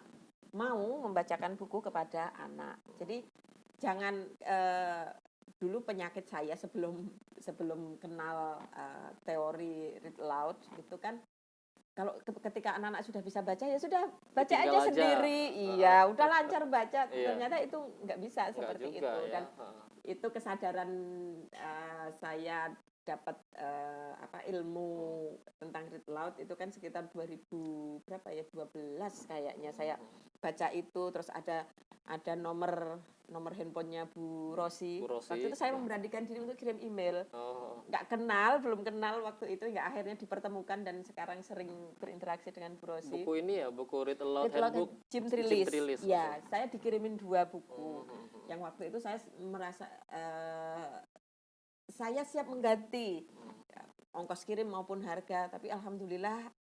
mau membacakan buku kepada anak. Jadi jangan, dulu penyakit saya sebelum kenal teori read aloud itu kan, kalau ketika anak-anak sudah bisa baca ya sudah baca aja sendiri, udah lancar baca. Ternyata itu nggak bisa seperti itu. Dan itu kesadaran saya dapat ilmu tentang read aloud itu kan sekitar 2012 kayaknya saya baca itu. Terus ada nomor handphonenya Bu Rosi. Waktu itu saya memberanikan diri untuk kirim email. Belum kenal waktu itu, hingga akhirnya dipertemukan dan sekarang sering berinteraksi dengan Bu Rosi. Buku ini ya, buku Read Aloud Handbook Jim Trilis. Ya, saya dikirimin 2 buku. Yang waktu itu saya merasa saya siap mengganti ongkos kirim maupun harga, tapi alhamdulillah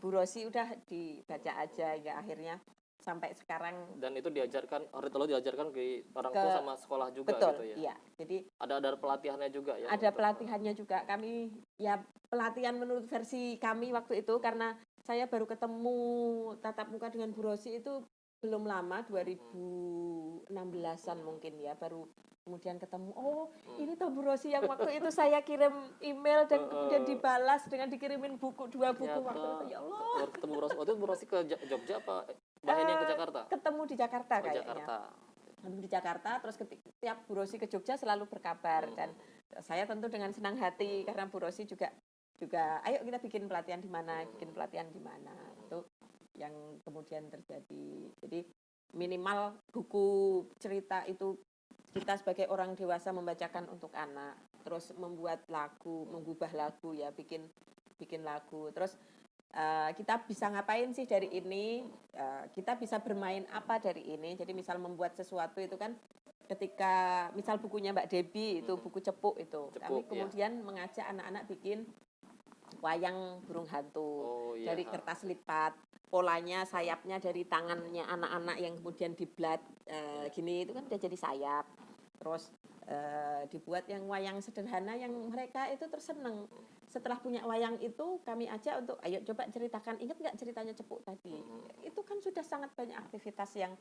Bu Rosi udah dibaca aja hingga akhirnya sampai sekarang. Dan itu diajarkan, Read Aloud diajarkan ke orang tua sama sekolah juga. Betul, gitu ya. Iya. Jadi ada pelatihannya juga ya. Ada pelatihannya juga. Kami ya pelatihan menurut versi kami waktu itu, karena saya baru ketemu tatap muka dengan Bu Rosi itu belum lama, 2016-an mungkin ya, baru kemudian ketemu. Oh, ini toh Bu Rosi yang waktu itu saya kirim email dan kemudian dibalas dengan dikirimin buku, 2 buku waktu itu. Ya Allah. Ketemu Bu Rosi. Waktu itu Bu Rosi ke Jogja apa? Ini ke Jakarta? Ketemu di Jakarta kayaknya. Ketemu di Jakarta, terus setiap Bu Rosi ke Jogja selalu berkabar. Dan saya tentu dengan senang hati, karena Bu Rosi juga ayo kita bikin pelatihan di mana. Itu yang kemudian terjadi. Jadi minimal buku cerita itu kita sebagai orang dewasa membacakan untuk anak, terus membuat lagu, mengubah lagu ya, bikin lagu. Terus kita bisa ngapain sih dari ini? Kita bisa bermain apa dari ini? Jadi misal membuat sesuatu itu kan, ketika misal bukunya Mbak Debbie itu buku cepuk itu, kami kemudian mengajak anak-anak bikin wayang burung hantu dari kertas lipat. Polanya sayapnya dari tangannya anak-anak yang kemudian diblat gini, itu kan udah jadi sayap. Terus dibuat yang wayang sederhana yang mereka itu terseneng. Setelah punya wayang itu, kami ajak untuk ayo coba ceritakan, ingat nggak ceritanya cepuk tadi? Itu kan sudah sangat banyak aktivitas yang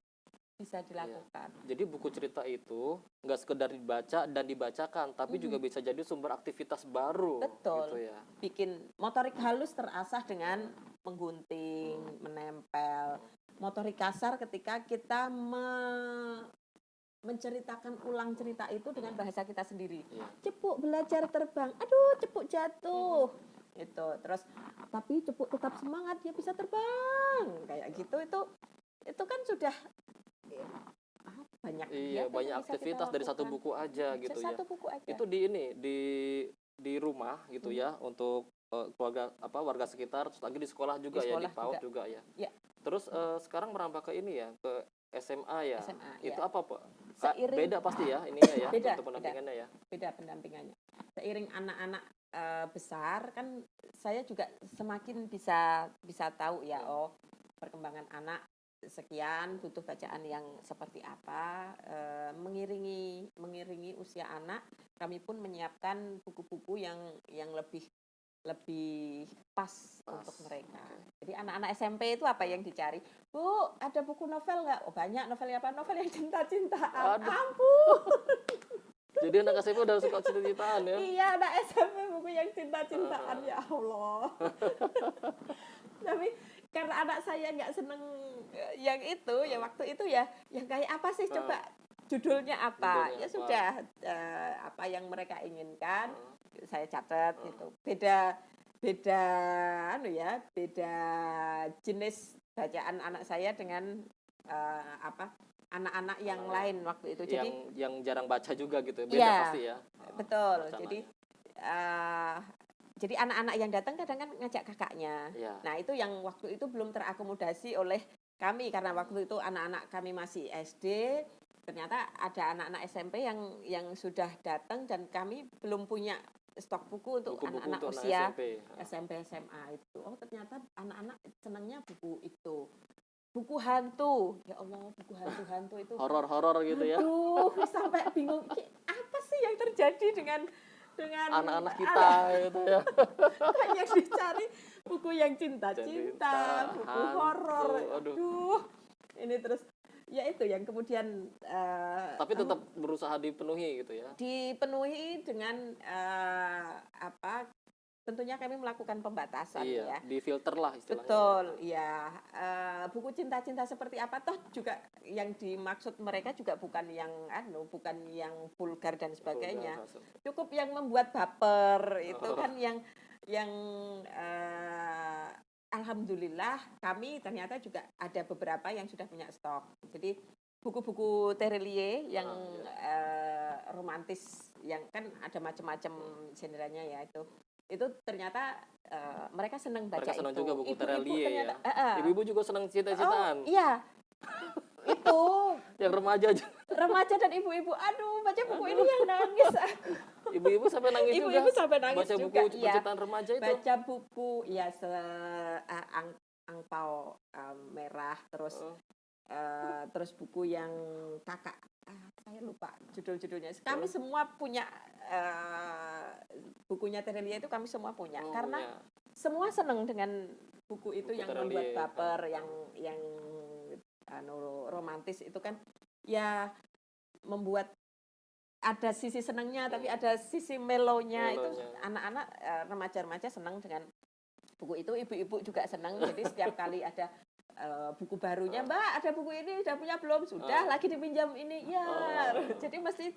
bisa dilakukan. Jadi buku cerita itu nggak sekedar dibaca dan dibacakan, tapi juga bisa jadi sumber aktivitas baru. Betul. Gitu ya. Bikin motorik halus terasah dengan menggunting, menempel. Motorik kasar ketika kita menceritakan ulang cerita itu dengan bahasa kita sendiri. Cepuk belajar terbang. Aduh, cepuk jatuh. Itu. Terus tapi cepuk tetap semangat, dia bisa terbang. Kayak gitu, itu kan sudah banyak. Banyak aktivitas dari satu buku aja gitu ya. Satu buku aja. Itu di rumah gitu ya, untuk warga sekitar, terus lagi di sekolah juga, di PAUD juga ya. Terus sekarang merambah ke ini ya, ke SMA ya. SMA, Itu ya. apa, Pak? Kak, Seiring beda pasti ya ininya ya beda, untuk pendampingannya ya. beda pendampingannya. Seiring anak-anak besar kan saya juga semakin bisa tahu ya, oh perkembangan anak sekian butuh bacaan yang seperti apa. Mengiringi usia anak, kami pun menyiapkan buku-buku yang lebih pas untuk mereka. Jadi anak-anak SMP itu apa yang dicari? Bu, ada buku novel nggak? Oh banyak, novelnya apa? Novel yang cinta-cintaan. Aduh. Ampun. Jadi anak SMP udah suka cinta-cintaan ya. Iya, anak SMP buku yang cinta-cintaan, ya Allah. Tapi karena anak saya nggak seneng yang itu, ya waktu itu ya, yang kayak apa sih coba judulnya apa? Judulnya Ya apa? sudah, apa yang mereka inginkan saya catat gitu. Beda jenis bacaan anak saya dengan anak-anak yang lain waktu itu. Jadi yang jarang baca juga gitu. Beda iya, pasti ya. betul. Bacaannya. Jadi anak-anak yang datang kadang kan ngajak kakaknya. Iya. Nah, itu yang waktu itu belum terakomodasi oleh kami karena waktu itu anak-anak kami masih SD. Ternyata ada anak-anak SMP yang sudah datang dan kami belum punya stok buku untuk Buku-buku anak-anak untuk usia SMP. SMP SMA itu. Oh, ternyata anak-anak senangnya buku itu. Buku hantu. Ya Allah, buku hantu-hantu itu. Horor-horor gitu ya. Aduh, sampai bingung. Apa sih yang terjadi dengan Anak-anak kita gitu ya. Kan yang dicari buku yang cinta-cinta, buku hantu, horor. aduh. Aduh. Ini terus ya itu yang kemudian Tapi tetap berusaha dipenuhi gitu ya. dipenuhi dengan tentunya kami melakukan pembatasan ya. Difilter lah istilahnya. Betul, ya. Buku cinta-cinta seperti apa toh juga yang dimaksud mereka juga bukan yang vulgar dan sebagainya. Cukup yang membuat baper itu kan yang alhamdulillah kami ternyata juga ada beberapa yang sudah punya stok. Jadi buku-buku Terelie yang romantis yang kan ada macam-macam genrenya ya itu ternyata mereka senang baca. Mereka senang itu. juga buku Ibu-ibu Terelie ternyata, ya. Ibu-ibu juga senang cinta-cintaan. Oh, iya. Itu Yang remaja aja. Remaja dan ibu-ibu, aduh baca buku ini yang nangis. Ibu-ibu sampai nangis juga. Ibu-ibu sampai nangis baca juga. Buku percintaan remaja itu. Baca buku ya angpau merah terus buku yang kakak saya lupa judul-judulnya. Kami semua punya bukunya Terelie itu kami semua punya karena semua senang dengan buku itu yang membuat baper yang romantis itu kan ya membuat ada sisi senangnya tapi ada sisi melonya. Itu anak-anak remaja-remaja senang dengan buku itu, ibu-ibu juga senang. Jadi setiap kali ada buku barunya, Mbak ada buku ini udah punya belum? Sudah, lagi dipinjam ini ya. Jadi mesti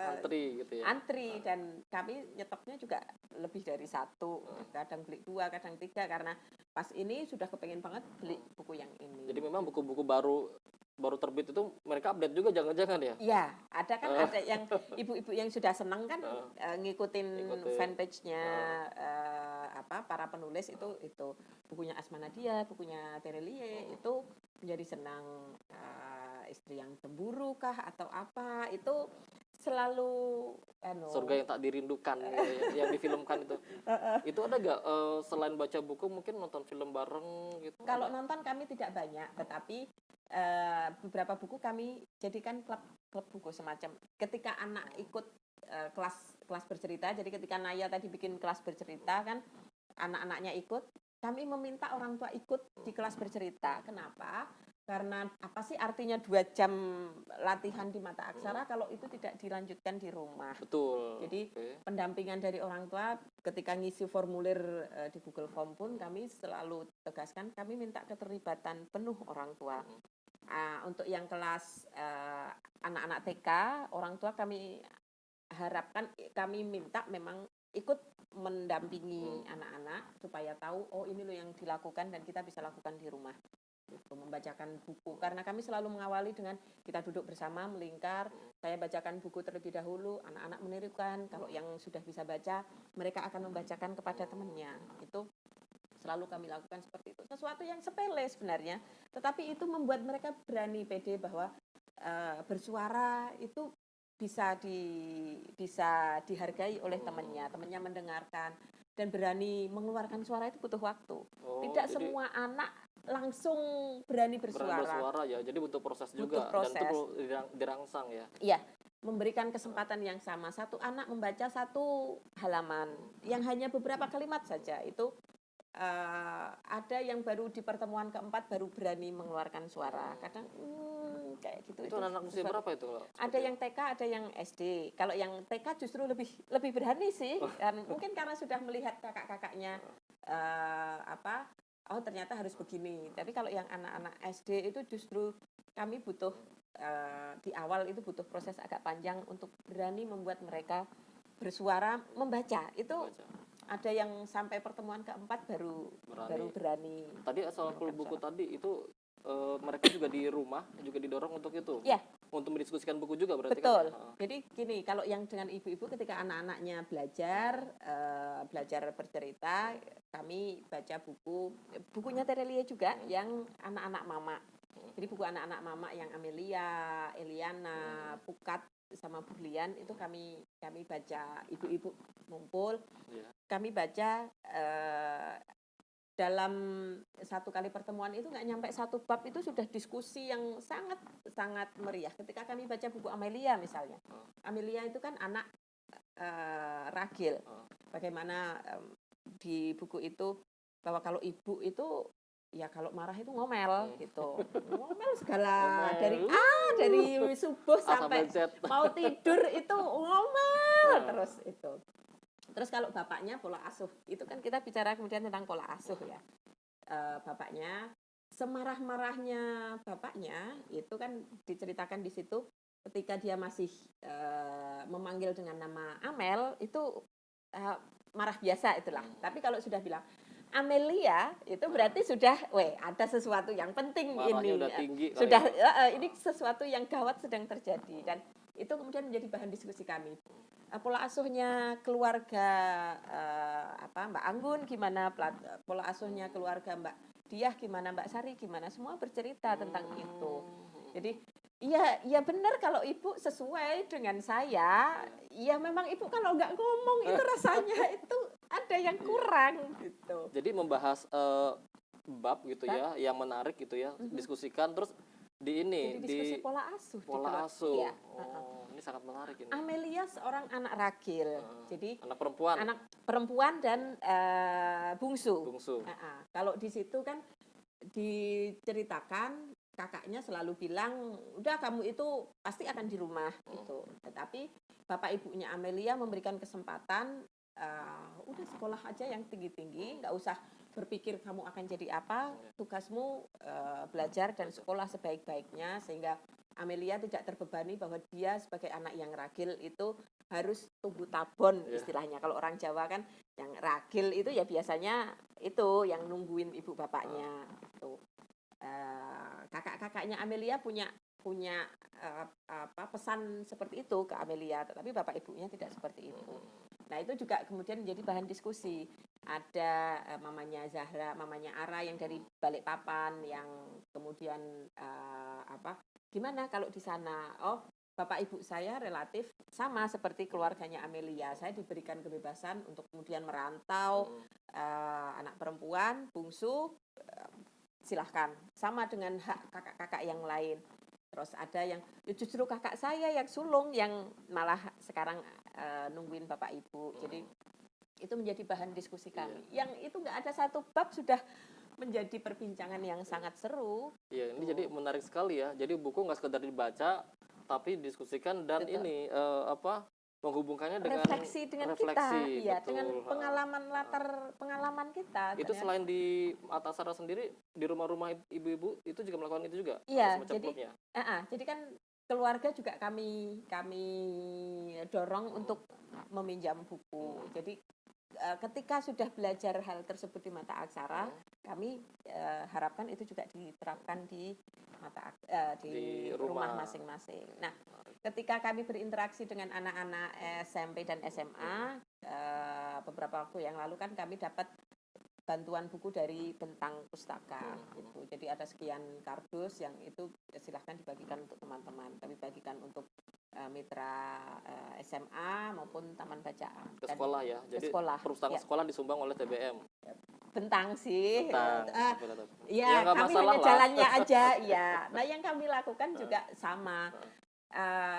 antri gitu ya. Antri dan kami nyetoknya juga lebih dari satu, kadang beli 2, kadang 3 karena pas ini sudah kepengen banget beli buku yang ini. Jadi memang buku-buku baru terbit itu mereka update juga jangan-jangan ya? Iya, ada kan ada yang ibu-ibu yang sudah senang kan ngikutin fanpage-nya para penulis itu bukunya Asma Nadia, bukunya Terelie itu menjadi senang. Istri yang cemburu kah atau apa itu selalu surga yang tak dirindukan yang difilmkan itu. Itu ada gak selain baca buku mungkin nonton film bareng gitu? Kalau nonton kami tidak banyak, tetapi beberapa buku kami jadikan klub buku semacam. Ketika anak ikut kelas bercerita, jadi ketika Naya tadi bikin kelas bercerita kan anak-anaknya ikut, kami meminta orang tua ikut di kelas bercerita. Kenapa? Karena apa sih artinya 2 jam latihan di mata aksara kalau itu tidak dilanjutkan di rumah. Betul. Jadi pendampingan dari orang tua ketika ngisi formulir di Google Form pun kami selalu tegaskan kami minta keterlibatan penuh orang tua. Untuk yang kelas anak-anak TK, orang tua kami harapkan kami minta memang ikut mendampingi anak-anak supaya tahu oh ini loh yang dilakukan dan kita bisa lakukan di rumah. Membacakan buku karena kami selalu mengawali dengan kita duduk bersama melingkar, saya bacakan buku terlebih dahulu, anak-anak menirukan, kalau yang sudah bisa baca mereka akan membacakan kepada temannya. Itu selalu kami lakukan seperti itu. Sesuatu yang sepele sebenarnya, tetapi itu membuat mereka berani pede bahwa bersuara itu bisa dihargai oleh temannya mendengarkan dan berani mengeluarkan suara itu butuh waktu. Tidak jadi semua anak langsung berani bersuara. bersuara ya, jadi butuh proses Butuh juga proses. dan itu perlu dirangsang ya. Iya, memberikan kesempatan yang sama. Satu anak membaca satu halaman yang hanya beberapa kalimat saja itu ada yang baru di pertemuan keempat baru berani mengeluarkan suara. Kadang kayak gitu. Itu anak usia berapa itu? Ada yang TK, ada yang SD. Kalau yang TK justru lebih berani sih. Mungkin karena sudah melihat kakak-kakaknya oh ternyata harus begini. Tapi kalau yang anak-anak SD itu justru kami butuh di awal itu butuh proses agak panjang untuk berani membuat mereka bersuara membaca. Itu ada yang sampai pertemuan keempat baru berani. Tadi asal buku tadi itu mereka juga di rumah juga didorong untuk itu. Ya. Untuk mendiskusikan buku juga berarti. Betul. Kan? Jadi gini, kalau yang dengan ibu-ibu ketika anak-anaknya belajar bercerita, kami baca bukunya Terelie juga yang anak-anak mama. Jadi buku anak-anak mama yang Amelia, Eliana, Pukat sama Burlian itu kami baca, ibu-ibu ngumpul. Yeah. Kami baca dalam satu kali pertemuan itu nggak nyampe satu bab itu sudah diskusi yang sangat sangat meriah. Ketika kami baca buku Amelia misalnya, Amelia itu kan anak ragil. Bagaimana di buku itu bahwa kalau ibu itu ya kalau marah itu ngomel gitu, ngomel segala dari subuh sampai mau tidur itu ngomel terus itu. Terus kalau bapaknya pola asuh, itu kan kita bicara kemudian tentang pola asuh ya. Bapaknya, semarah-marahnya bapaknya, itu kan diceritakan di situ ketika dia masih memanggil dengan nama Amel, itu marah biasa itulah. Tapi kalau sudah bilang Amelia, itu berarti sudah, ada sesuatu yang penting. Marahnya ini. Udah tinggi. Sudah, ini sesuatu yang gawat sedang terjadi. Dan itu kemudian menjadi bahan diskusi kami. Pola asuhnya keluarga Mbak Anggun gimana, pola asuhnya keluarga Mbak Diah gimana, Mbak Sari gimana, semua bercerita tentang itu. Jadi iya benar kalau ibu sesuai dengan saya, ya memang ibu kalau nggak ngomong itu rasanya itu ada yang kurang gitu. Jadi membahas bab gitu ya, yang menarik gitu ya, diskusikan terus Jadi diskusi pola asuh. Pola asuh. Ya. Ini sangat menarik ini. Amelia seorang anak ragil, jadi anak perempuan dan bungsu. Kalau di situ kan diceritakan kakaknya selalu bilang, udah kamu itu pasti akan di rumah gitu. Tetapi bapak ibunya Amelia memberikan kesempatan, udah sekolah aja yang tinggi-tinggi, nggak usah berpikir kamu akan jadi apa, tugasmu belajar dan sekolah sebaik-baiknya, sehingga Amelia tidak terbebani bahwa dia sebagai anak yang ragil itu harus tunggu tabon istilahnya. Kalau orang Jawa kan yang ragil itu ya biasanya itu yang nungguin ibu bapaknya. Itu kakak-kakaknya Amelia punya pesan seperti itu ke Amelia, tetapi bapak ibunya tidak seperti itu. Nah itu juga kemudian menjadi bahan diskusi. Ada mamanya Zahra, mamanya Ara yang dari Balikpapan yang kemudian gimana kalau di sana? Oh, bapak ibu saya relatif sama seperti keluarganya Amelia. Saya diberikan kebebasan untuk kemudian merantau, anak perempuan, bungsu, silahkan. Sama dengan hak kakak-kakak yang lain. Terus ada yang justru kakak saya yang sulung yang malah sekarang nungguin bapak ibu. Jadi itu menjadi bahan diskusi kami. Yang itu nggak ada satu bab sudah menjadi perbincangan yang sangat seru. Iya, ini jadi menarik sekali ya. Jadi buku nggak sekedar dibaca, tapi didiskusikan dan ini menghubungkannya dengan refleksi kita, ya, dengan pengalaman kita. Itu selain di Atasara sendiri, di rumah-rumah ibu-ibu itu juga melakukan itu juga. Iya, jadi kan keluarga juga kami dorong untuk meminjam buku. Jadi ketika sudah belajar hal tersebut di mata aksara, kami harapkan itu juga diterapkan di di rumah masing-masing. Nah, ketika kami berinteraksi dengan anak-anak SMP dan SMA, beberapa waktu yang lalu kan kami dapat bantuan buku dari Bentang Pustaka gitu. Jadi ada sekian kardus yang itu silahkan dibagikan untuk teman-teman. Kami bagikan untuk mitra SMA maupun taman bacaan. Ke sekolah ya. Jadi sekolah, perpustakaan ya. sekolah disumbang oleh TBM. Bentang sih. Bentang. Ya, nggak kami masalah hanya lah. jalannya aja. Ya. Nah, yang kami lakukan juga sama.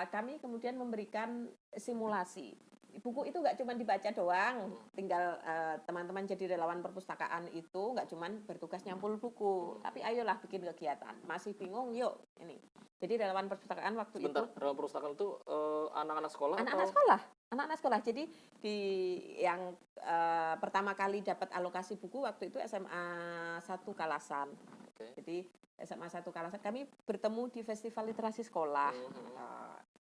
Kami kemudian memberikan simulasi. Buku itu nggak cuma dibaca doang, tinggal teman-teman jadi relawan perpustakaan itu nggak cuma bertugas nyampul buku, tapi ayolah bikin kegiatan. Masih bingung, yuk ini. Jadi relawan perpustakaan waktu Sebentar, itu relawan perpustakaan itu anak-anak sekolah anak-anak atau? sekolah, anak-anak sekolah. Jadi di yang pertama kali dapat alokasi buku waktu itu SMA 1 Kalasan. Oke. Jadi SMA 1 Kalasan kami bertemu di Festival Literasi Sekolah.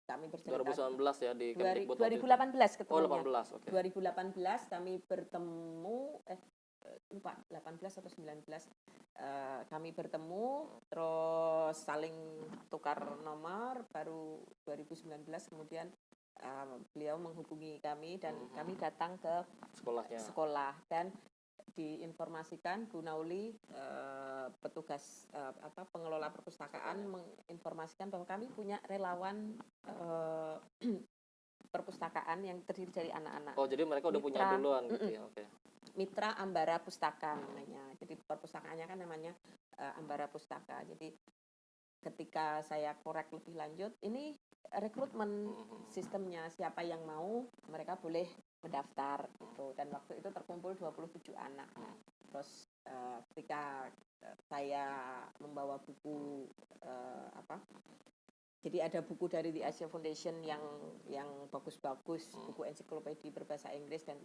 Kami bercerita 2019 ya di Kemdikbud. 2018 ketemunya. 18, oke. 2018 kami bertemu lupa 18 atau 19 kami bertemu terus saling tukar nomor, baru 2019 kemudian beliau menghubungi kami dan kami datang ke sekolah dan diinformasikan Bu Nauli, petugas pengelola perpustakaan menginformasikan bahwa kami punya relawan perpustakaan yang terdiri dari anak-anak. Oh, jadi mereka udah punya duluan gitu ya. Oke. Mitra Ambara Pustaka namanya. Jadi perpustakaannya kan namanya Ambara Pustaka. Jadi ketika saya korek lebih lanjut, ini rekrutmen sistemnya, siapa yang mau mereka boleh mendaftar gitu. Dan waktu itu terkumpul 27 anak. Terus ketika saya membawa buku jadi ada buku dari The Asia Foundation yang bagus-bagus, buku ensiklopedi berbahasa Inggris dan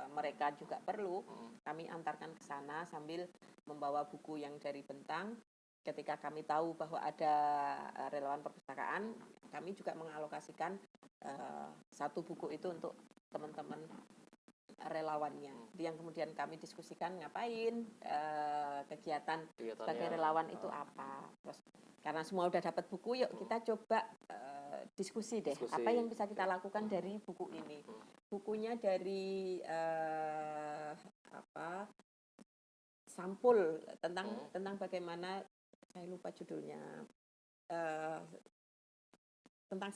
mereka juga perlu, kami antarkan ke sana sambil membawa buku yang dari Bentang. Ketika kami tahu bahwa ada relawan perpustakaan, kami juga mengalokasikan satu buku itu untuk teman-teman relawannya. Yang kemudian kami diskusikan ngapain, kegiatan sebagai relawan itu apa. Terus karena semua udah dapat buku, yuk kita coba diskusi deh. Apa yang bisa kita lakukan dari buku ini. Bukunya dari sampul tentang bagaimana, saya lupa judulnya, tentang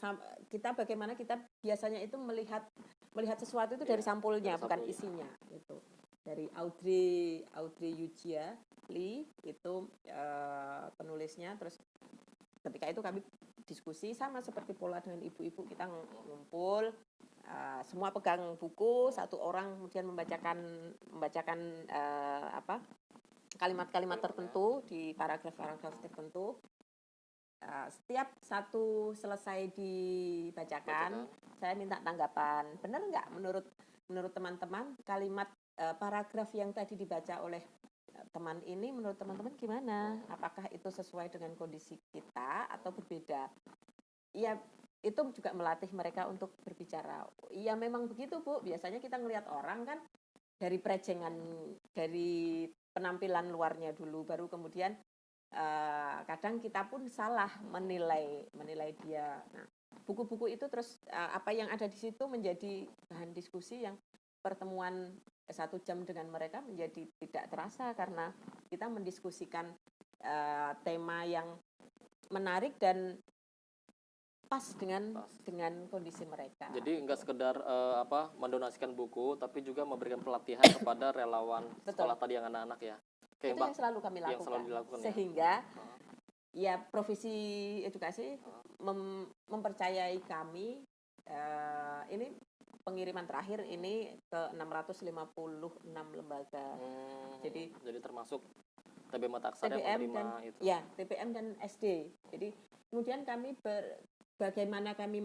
kita bagaimana kita biasanya itu melihat sesuatu itu dari sampulnya, bukan isinya gitu. Dari Audrey Yujia Lee itu penulisnya. Terus ketika itu kami diskusi sama seperti pola dengan ibu-ibu, kita ngumpul, semua pegang buku, satu orang kemudian membacakan kalimat-kalimat tertentu di paragraf-paragraf tertentu. Setiap satu selesai dibacakan, saya minta tanggapan. Benar nggak menurut teman-teman kalimat paragraf yang tadi dibaca oleh teman ini, menurut teman-teman gimana? Apakah itu sesuai dengan kondisi kita atau berbeda? Ya, itu juga melatih mereka untuk berbicara. Iya memang begitu Bu, biasanya kita ngelihat orang kan dari prejengan, dari penampilan luarnya dulu, baru kemudian kadang kita pun salah menilai dia. Nah, buku-buku itu terus apa yang ada di situ menjadi bahan diskusi yang pertemuan 1 jam dengan mereka menjadi tidak terasa karena kita mendiskusikan tema yang menarik dan pas dengan kondisi mereka. Jadi nggak sekedar mendonasikan buku, tapi juga memberikan pelatihan kepada relawan sekolah tadi yang anak-anak ya. Itu yang selalu kami lakukan. Sehingga ya Provisi Edukasi mempercayai kami. Ini pengiriman terakhir ini ke 656 lembaga. Jadi termasuk TBM Mata Aksara yang menerima itu. Ya, TBM dan SD. Jadi kemudian kami bagaimana kami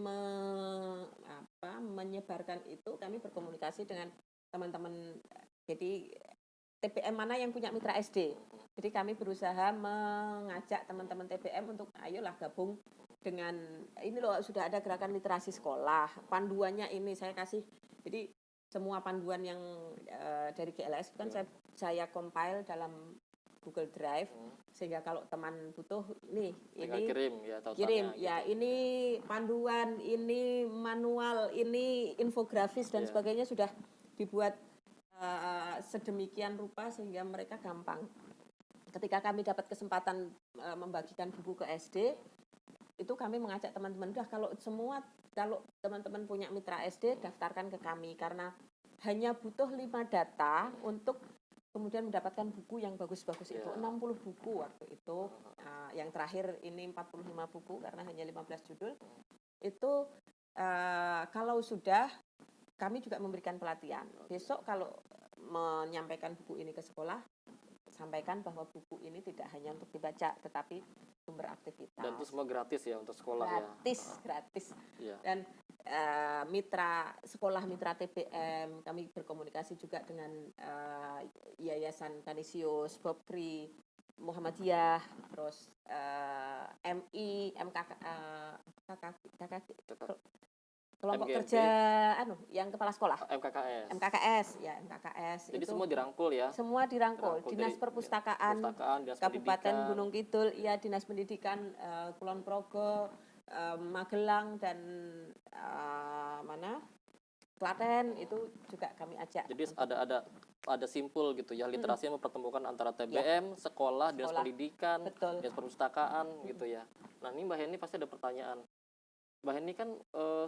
menyebarkan itu, kami berkomunikasi dengan teman-teman. Jadi TPM mana yang punya mitra SD. Jadi kami berusaha mengajak teman-teman TPM untuk ayolah gabung dengan ini loh, sudah ada gerakan literasi sekolah. Panduannya ini saya kasih. Jadi semua panduan yang dari GLS kan saya compile dalam Google Drive sehingga kalau teman butuh nih ini kirim ya, gitu. Ini panduan, ini manual, ini infografis dan sebagainya sudah dibuat sedemikian rupa sehingga mereka gampang. Ketika kami dapat kesempatan membagikan buku ke SD, itu kami mengajak teman-teman, udah kalau teman-teman punya mitra SD, daftarkan ke kami, karena hanya butuh 5 data untuk kemudian mendapatkan buku yang bagus-bagus itu. 60 buku waktu itu, yang terakhir ini 45 buku karena hanya 15 judul. Itu kalau sudah, kami juga memberikan pelatihan. Besok kalau menyampaikan buku ini ke sekolah, sampaikan bahwa buku ini tidak hanya untuk dibaca, tetapi sumber aktivitas. Dan itu semua gratis ya untuk sekolah gratis. Ya. Dan mitra TBM, kami berkomunikasi juga dengan Yayasan Kanisius, Bob Kri, Muhammadiyah, terus MI, kelompok MGMP. kerja yang kepala sekolah, MKKS. Jadi itu semua dirangkul ya. semua dirangkul. Dinas Perpustakaan Dinas Kabupaten Pendidikan. Gunung Kidul, ya Dinas Pendidikan Kulon Progo, Magelang, dan Klaten, itu juga kami ajak. Jadi ada simpul gitu ya, literasi yang mempertemukan antara TBM, sekolah, Dinas Pendidikan, Betul. Dinas Perpustakaan gitu ya. Nah, ini Mbak Heni pasti ada pertanyaan. Mbak Heni kan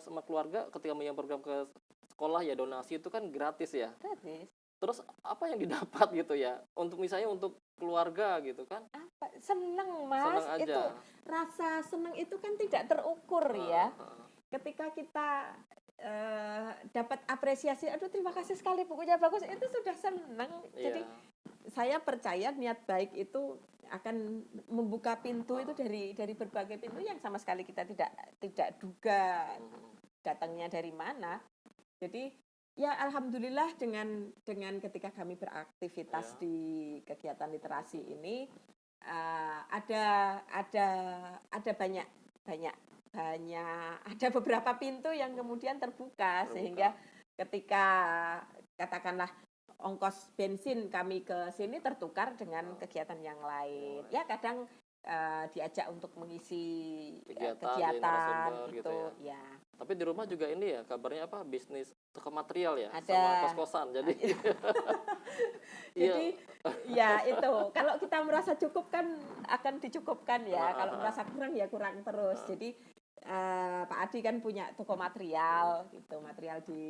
sama keluarga ketika menyiapkan program ke sekolah ya, donasi itu kan gratis ya. Gratis. Terus apa yang didapat gitu ya? Untuk misalnya untuk keluarga gitu kan? Seneng, Mas. Seneng aja. Itu rasa seneng itu kan tidak terukur ya. Ketika kita dapat apresiasi, aduh terima kasih sekali bukunya bagus, itu sudah seneng. Jadi saya percaya niat baik itu akan membuka pintu itu dari berbagai pintu yang sama sekali kita tidak duga datangnya dari mana. Jadi ya alhamdulillah dengan ketika kami beraktivitas di kegiatan literasi ini, ada beberapa pintu yang kemudian terbuka. Sehingga ketika katakanlah ongkos bensin kami ke sini tertukar dengan kegiatan yang lain. Ya kadang diajak untuk mengisi kegiatan gitu ya. Tapi di rumah juga ini ya, kabarnya apa, bisnis toko material ya, ada, sama kos-kosan. Jadi jadi ya itu, kalau kita merasa cukup kan akan dicukupkan ya, kalau merasa kurang ya kurang terus. Jadi Pak Adi kan punya toko material gitu, material di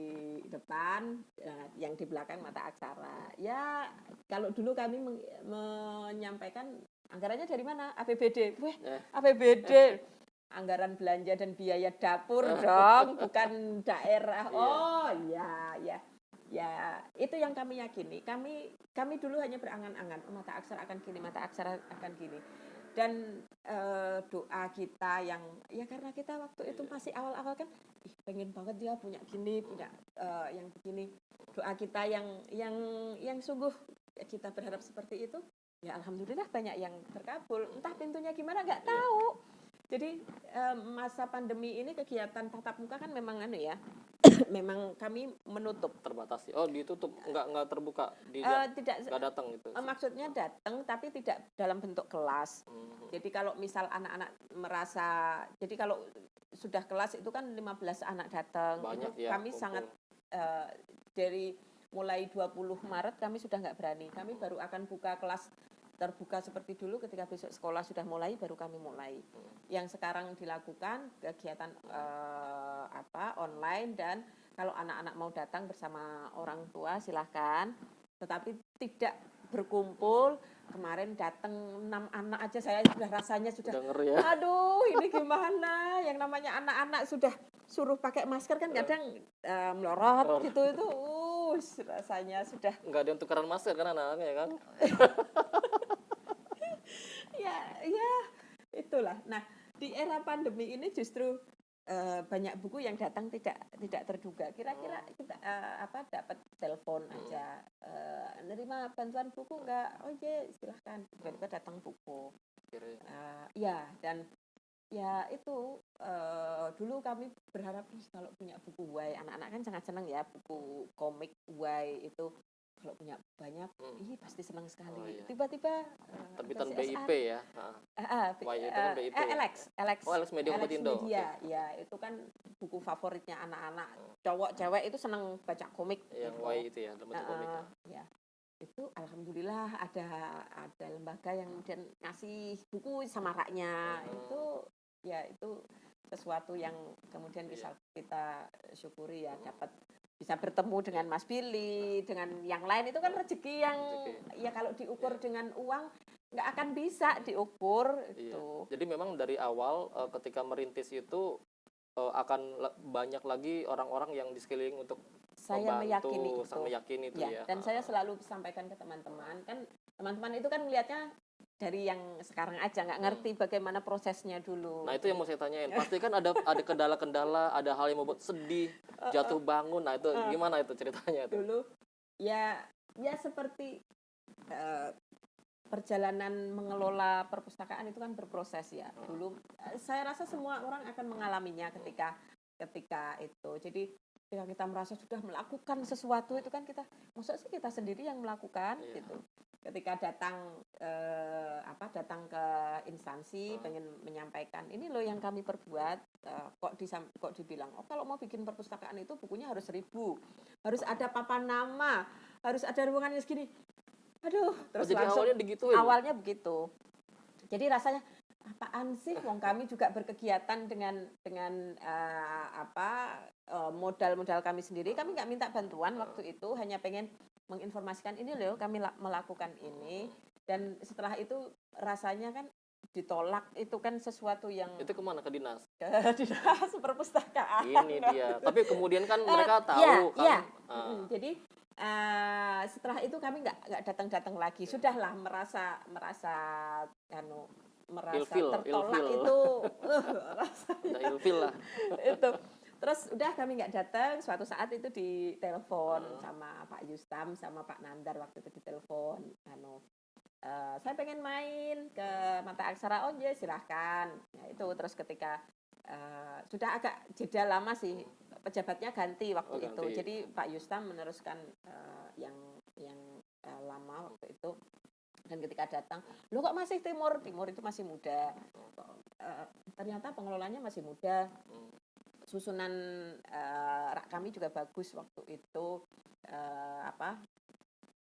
depan, yang di belakang mata aksara. Ya kalau dulu kami menyampaikan anggarannya dari mana? APBD. APBD. Anggaran belanja dan biaya dapur dong, bukan daerah. Oh ya itu yang kami yakini. Kami dulu hanya berangan-angan, mata aksara akan gini, mata aksara akan gini. Dan doa kita yang ya, karena kita waktu itu masih awal-awal kan, pengen banget dia punya gini, punya yang begini. Doa kita yang sungguh kita berharap seperti itu, ya alhamdulillah banyak yang terkabul. Entah pintunya gimana nggak tahu. Jadi masa pandemi ini kegiatan tatap muka kan memang memang kami menutup, terbatasi. Oh, ditutup, nggak terbuka, tidak, nggak datang gitu. Maksudnya datang tapi tidak dalam bentuk kelas. Jadi kalau misal anak-anak merasa, jadi kalau sudah kelas itu kan 15 anak datang, banyak itu ya, kami sangat dari mulai 20 Maret kami sudah nggak berani. Kami baru akan buka kelas terbuka seperti dulu ketika besok sekolah sudah mulai, baru kami mulai. Yang sekarang dilakukan kegiatan online, dan kalau anak-anak mau datang bersama orang tua silahkan, tetapi tidak berkumpul. Kemarin datang 6 anak aja saya sudah rasanya sudah ngeri ya. Aduh ini gimana, yang namanya anak-anak sudah suruh pakai masker kan kadang melorot gitu, itu rasanya sudah nggak ada yang tukeran masker kan anak-anaknya kan. ya itulah. Nah di era pandemi ini justru banyak buku yang datang tidak terduga. Kira-kira kita dapat telepon aja, nerima bantuan buku enggak? Oh iya silahkan, tiba-tiba datang buku. Ya dan ya itu dulu kami berharap kalau punya buku Y, anak-anak kan sangat senang ya buku komik Y itu. kalau punya banyak, pasti senang sekali. Oh, iya. Tiba-tiba Terbitan ada BIP CSR. ya. Wah, itu kan BIP ya. LX, Oh, Alex Media LX Kompetindo. Media, ya itu kan buku favoritnya anak-anak, cowok, cewek itu senang baca komik. Yang gitu. Y itu ya, dalam bentuk komik. Ya, itu alhamdulillah ada lembaga yang kemudian ngasih buku sama raknya. Itu ya itu sesuatu yang kemudian bisa kita syukuri ya, dapat bisa bertemu dengan Mas Billy, dengan yang lain, itu kan rezeki yang ya kalau diukur dengan uang nggak akan bisa diukur. Itu. Jadi memang dari awal ketika merintis itu akan banyak lagi orang-orang yang di sekeliling untuk saya membantu, meyakini itu ya. Dan saya selalu sampaikan ke teman-teman, kan teman-teman itu kan melihatnya dari yang sekarang aja, nggak ngerti bagaimana prosesnya dulu. Nah itu yang mau saya tanyain, pasti kan ada kendala-kendala, ada hal yang membuat sedih, jatuh bangun. Nah itu gimana itu ceritanya itu? Dulu ya seperti perjalanan mengelola perpustakaan itu kan berproses ya. Dulu saya rasa semua orang akan mengalaminya ketika itu. Jadi ketika kita merasa sudah melakukan sesuatu, itu kan maksudnya sih kita sendiri yang melakukan gitu. Ketika datang ke instansi pengen menyampaikan ini loh yang kami perbuat, kok dibilang kalau mau bikin perpustakaan itu bukunya harus 1.000, harus ada papan nama, harus ada ruangannya segini. Aduh, terus jadi langsung awalnya digituin. Awalnya begitu. Jadi rasanya apaan sih, wong kami juga berkegiatan dengan modal kami sendiri. Kami nggak minta bantuan waktu itu, hanya pengen menginformasikan ini loh kami melakukan ini. Dan setelah itu rasanya kan ditolak, itu kan sesuatu yang itu kemana, ke dinas? Ke dinas perpustakaan. Ini dia. Tapi kemudian kan mereka tahu kan. Jadi setelah itu kami nggak datang lagi. Sudahlah merasa tertolak itu. Udah ilfil lah. Itu. Terus udah kami nggak datang. Suatu saat itu ditelepon sama Pak Yustam sama Pak Nandar, waktu itu ditelepon. Saya pengen main ke Mata Aksara. Oh iya silahkan. Nah, itu terus ketika sudah agak jeda lama sih, pejabatnya ganti waktu itu. Jadi Pak Yustam meneruskan yang lama waktu itu. Dan ketika datang, lo kok masih Timur itu masih muda. Ternyata pengelolanya masih muda. Susunan rak kami juga bagus waktu itu.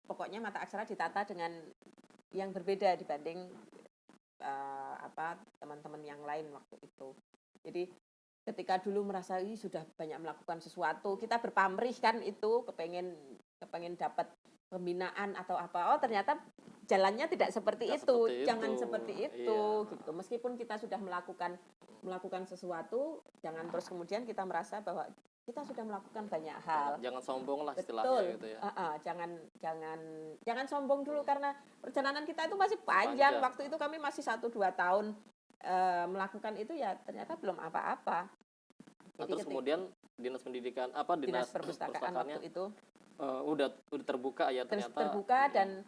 Pokoknya Mata Aksara ditata dengan yang berbeda dibanding teman-teman yang lain waktu itu. Jadi ketika dulu merasa sudah banyak melakukan sesuatu, kita berpamrih kan itu, kepengen dapat pembinaan atau apa. Oh ternyata jalannya tidak seperti itu. Jangan seperti itu gitu. Meskipun kita sudah melakukan sesuatu, jangan terus kemudian kita merasa bahwa kita sudah melakukan banyak hal. Jangan sombong lah istilahnya gitu ya. Jangan sombong dulu, karena perjalanan kita itu masih panjang. Waktu itu kami masih 1-2 tahun melakukan itu, ya ternyata belum apa-apa. Nah, terus kemudian dinas pendidikan dinas perpustakaan waktu itu udah terbuka ya ternyata. Terbuka dan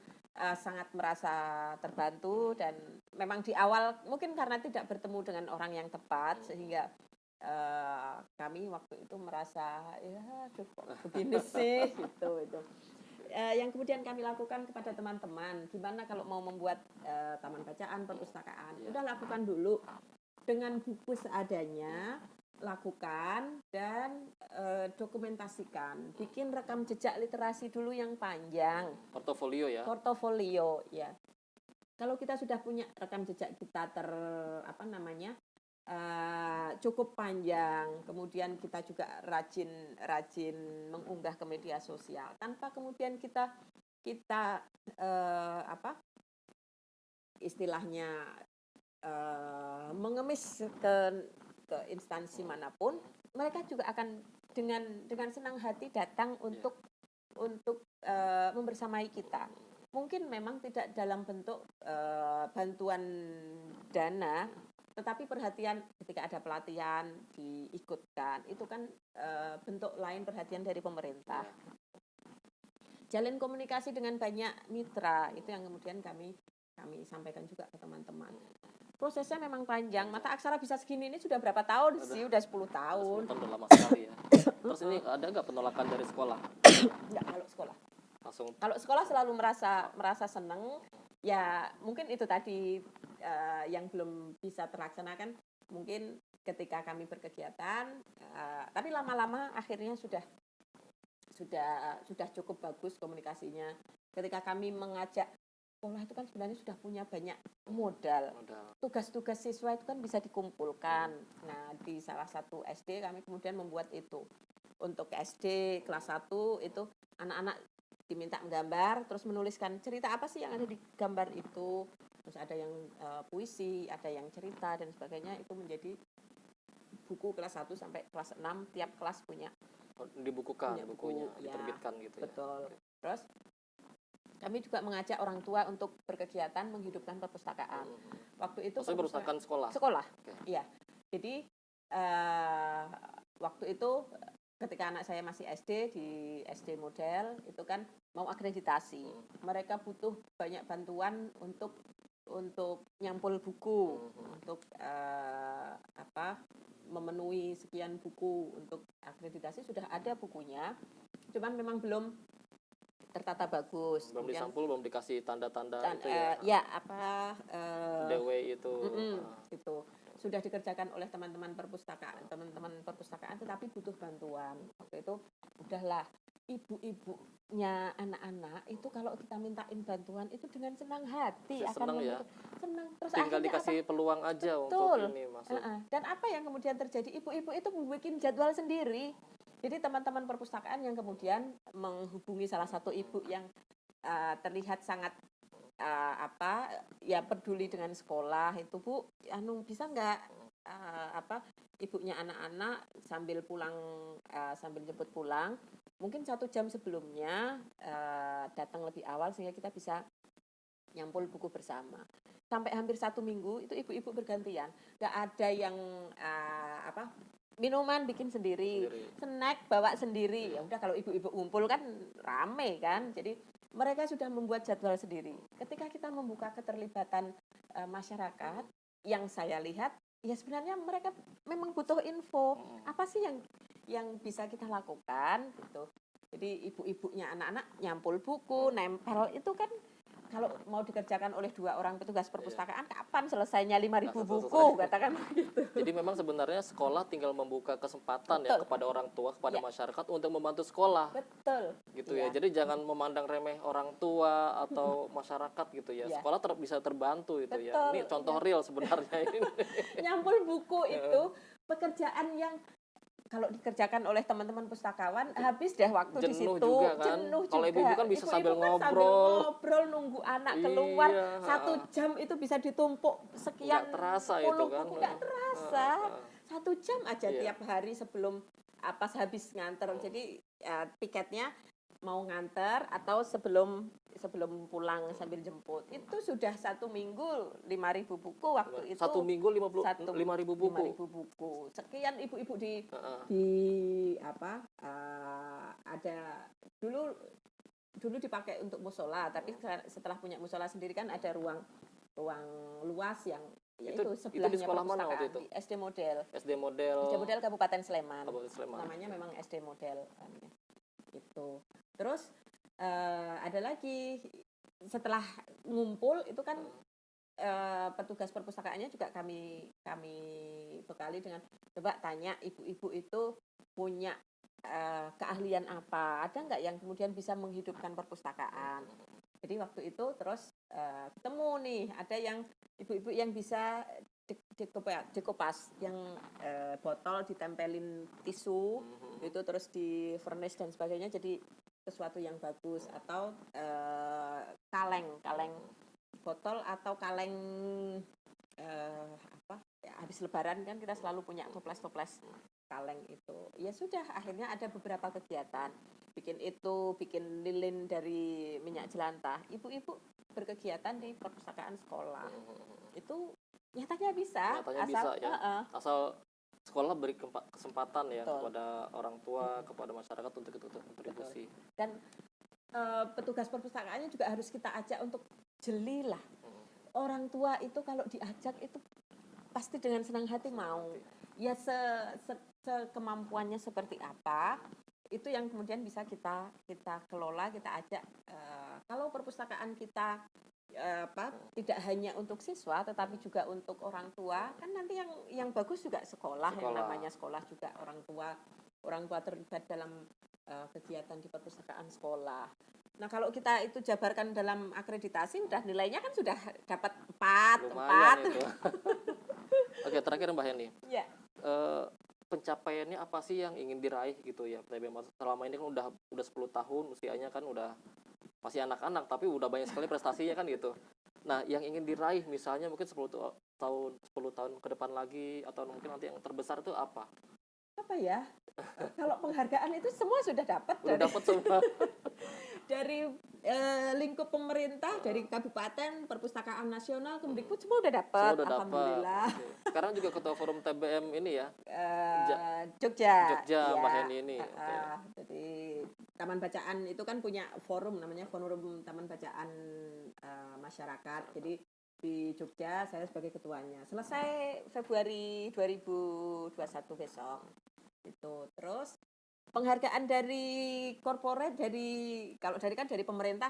sangat merasa terbantu, dan memang di awal mungkin karena tidak bertemu dengan orang yang tepat sehingga kami waktu itu merasa kok begini sih gitu itu. Yang kemudian kami lakukan kepada teman-teman, gimana kalau mau membuat taman bacaan, perpustakaan, udah lakukan dulu dengan buku seadanya, lakukan dan dokumentasikan, bikin rekam jejak literasi dulu yang panjang. Portofolio ya. Kalau kita sudah punya rekam jejak kita cukup panjang, kemudian kita juga rajin mengunggah ke media sosial tanpa kemudian kita istilahnya mengemis ke instansi manapun, mereka juga akan dengan senang hati datang untuk membersamai kita. Mungkin memang tidak dalam bentuk bantuan dana, tetapi perhatian ketika ada pelatihan diikutkan, itu kan bentuk lain perhatian dari pemerintah. Jalin komunikasi dengan banyak mitra, itu yang kemudian kami sampaikan juga ke teman-teman. Prosesnya memang panjang. Mata Aksara bisa segini ini sudah berapa tahun sih? Udah 10 tahun. Udah lama sekali ya. Terus ini ada nggak penolakan dari sekolah? Enggak, kalau sekolah. langsung. Kalau sekolah selalu merasa senang, ya mungkin itu tadi yang belum bisa terlaksanakan mungkin ketika kami berkegiatan, tapi lama-lama akhirnya sudah cukup bagus komunikasinya. Ketika kami mengajak sekolah itu kan sebenarnya sudah punya banyak modal. Tugas-tugas siswa itu kan bisa dikumpulkan. Nah, di salah satu SD kami kemudian membuat itu. Untuk SD kelas 1 itu anak-anak diminta menggambar, terus menuliskan cerita apa sih yang ada di gambar itu. Terus ada yang puisi, ada yang cerita dan sebagainya. Itu menjadi buku kelas 1 sampai kelas 6, tiap kelas punya Dibukukan bukunya, ya, diterbitkan gitu ya. Betul. Terus kami juga mengajak orang tua untuk berkegiatan menghidupkan perpustakaan. Waktu itu maksudnya perpustakaan sekolah? Sekolah, okay. Iya. Jadi waktu itu ketika anak saya masih SD, di SD model, itu kan mau akreditasi. Mereka butuh banyak bantuan untuk nyampul buku, untuk memenuhi sekian buku untuk akreditasi. Sudah ada bukunya, cuman memang belum tertata bagus. Belum disampul, belum dikasih tanda-tanda itu ya. DW itu. Itu sudah dikerjakan oleh teman-teman perpustakaan, tetapi butuh bantuan. Waktu itu udahlah, ibu-ibunya anak-anak itu kalau kita mintain bantuan itu dengan senang hati senang ya. Senang. Terus tinggal dikasih peluang aja. Betul. Untuk ini masuk. Dan apa yang kemudian terjadi? Ibu-ibu itu membuat jadwal sendiri. Jadi teman-teman perpustakaan yang kemudian menghubungi salah satu ibu yang terlihat sangat peduli dengan sekolah itu, Bu, bisa nggak ibunya anak-anak sambil jemput pulang, mungkin 1 jam sebelumnya datang lebih awal sehingga kita bisa nyampul buku bersama. Sampai hampir 1 minggu itu ibu-ibu bergantian, nggak ada yang minuman bikin sendiri, snack bawa sendiri. Ya udah, kalau ibu-ibu ngumpul kan rame kan, jadi mereka sudah membuat jadwal sendiri. Ketika kita membuka keterlibatan masyarakat, yang saya lihat ya sebenarnya mereka memang butuh info. Apa sih yang bisa kita lakukan gitu. Jadi ibu-ibunya anak-anak nyampul buku, nempel itu kan kalau mau dikerjakan oleh 2 orang petugas perpustakaan, kapan selesainya 5.000 buku, katakan gitu. Jadi memang sebenarnya sekolah tinggal membuka kesempatan ya kepada orang tua, kepada masyarakat untuk membantu sekolah. Betul. Gitu ya. Jadi jangan memandang remeh orang tua atau masyarakat gitu ya. Sekolah bisa terbantu itu. Betul, ya. Ini contoh real sebenarnya ini. Nyampul buku itu pekerjaan yang kalau dikerjakan oleh teman-teman pustakawan habis deh waktu di situ. Juga kan? Jenuh juga. Kalau ibu-ibu kan bisa sambil ngobrol. Sambil ngobrol nunggu anak keluar. 1 jam itu bisa ditumpuk sekian puluh buku. Nggak terasa. 1 jam aja tiap hari sebelum habis nganter. Jadi tiketnya mau nganter atau sebelum pulang sambil jemput. Itu sudah 1 minggu 5.000 buku waktu itu. 1 minggu 5.000 buku. 5.000 buku. Sekian ibu-ibu ada dulu dipakai untuk musola, tapi setelah punya musola sendiri kan ada ruang luas yang itu sebelahnya di sekolah mana waktu itu? Di SD Model. SD Model Kabupaten Sleman. Sleman. Namanya memang SD Model kan. Itu. Terus ada lagi setelah ngumpul itu kan petugas perpustakaannya juga kami bekali dengan coba tanya ibu-ibu itu punya keahlian apa, ada nggak yang kemudian bisa menghidupkan perpustakaan. Jadi waktu itu terus ketemu nih ada yang ibu-ibu yang bisa dikopas yang botol ditempelin tisu itu terus di furnish dan sebagainya jadi sesuatu yang bagus, atau kaleng botol atau kaleng habis lebaran kan kita selalu punya toples kaleng itu. Ya sudah, akhirnya ada beberapa kegiatan bikin lilin dari minyak jelantah. Ibu-ibu berkegiatan di perpustakaan sekolah. Itu nyatanya bisa. Asal sekolah beri kesempatan ya. Betul. Kepada orang tua, kepada masyarakat untuk itu kontribusi. Dan petugas perpustakaannya juga harus kita ajak untuk jeli lah. Orang tua itu kalau diajak itu pasti dengan senang hati mau. Ya sekemampuannya seperti apa itu yang kemudian bisa kita kelola, kita ajak. Kalau perpustakaan kita tidak hanya untuk siswa tetapi juga untuk orang tua, kan nanti yang bagus juga sekolah. Yang namanya sekolah juga orang tua terlibat dalam kegiatan di perpustakaan sekolah. Nah, kalau kita itu jabarkan dalam akreditasi, udah nilainya kan sudah dapat 4. Itu. Oke, terakhir Mbak Heni. Ya. Pencapaiannya apa sih yang ingin diraih gitu ya? Selama ini kan udah 10 tahun, usianya kan udah masih anak-anak, tapi udah banyak sekali prestasinya kan gitu. Nah, yang ingin diraih misalnya mungkin 10 tahun ke depan lagi, atau mungkin nanti yang terbesar itu apa? Apa ya? Kalau penghargaan itu semua sudah dapat. Dapat semua. Dari lingkup pemerintah, dari kabupaten, perpustakaan nasional, Kemdikbud semua udah dapat. Alhamdulillah. Sekarang juga ketua forum TBM ini ya. Jogja ya. Mbak Heni ini. Jadi Taman Bacaan itu kan punya forum, namanya Forum Taman Bacaan Masyarakat. Jadi di Jogja saya sebagai ketuanya. Selesai Februari 2021 besok. Itu terus penghargaan dari corporate, kalau dari pemerintah,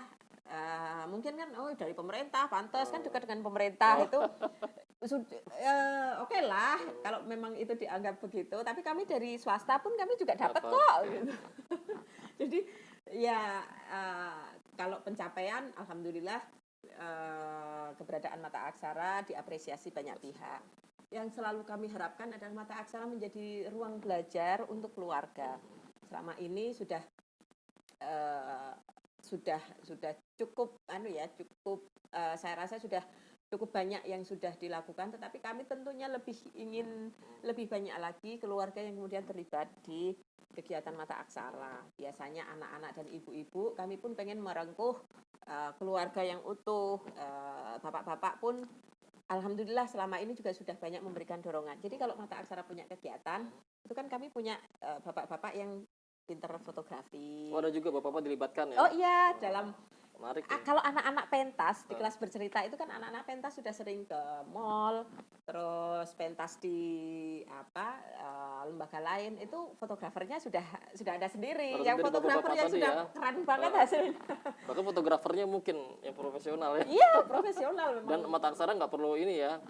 mungkin kan dari pemerintah pantas kan dekat dengan pemerintah itu oke lah kalau memang itu dianggap begitu. Tapi kami dari swasta pun kami juga dapat kok. Gitu. Jadi ya kalau pencapaian, alhamdulillah keberadaan Mata Aksara diapresiasi banyak pihak. Yang selalu kami harapkan adalah Mata Aksara menjadi ruang belajar untuk keluarga. Selama ini sudah cukup saya rasa sudah cukup banyak yang sudah dilakukan, tetapi kami tentunya ingin lebih banyak lagi keluarga yang kemudian terlibat di kegiatan Mata Aksara. Biasanya anak-anak dan ibu-ibu, kami pun pengen merengkuh keluarga yang utuh. Bapak-bapak pun alhamdulillah selama ini juga sudah banyak memberikan dorongan. Jadi kalau Mata Aksara punya kegiatan, itu kan kami punya bapak-bapak yang pinter fotografi. Ada juga bapak-bapak dilibatkan ya? Oh iya, dalam menarik. Kalau anak-anak pentas di kelas bercerita itu kan anak-anak pentas sudah sering ke mall, terus pentas di lembaga lain, itu fotografernya sudah ada sendiri. Yang fotografer yang sudah keren banget hasilnya. Bahkan fotografernya mungkin yang profesional ya. Iya, profesional memang. Dan Mata Aksara nggak perlu ini ya,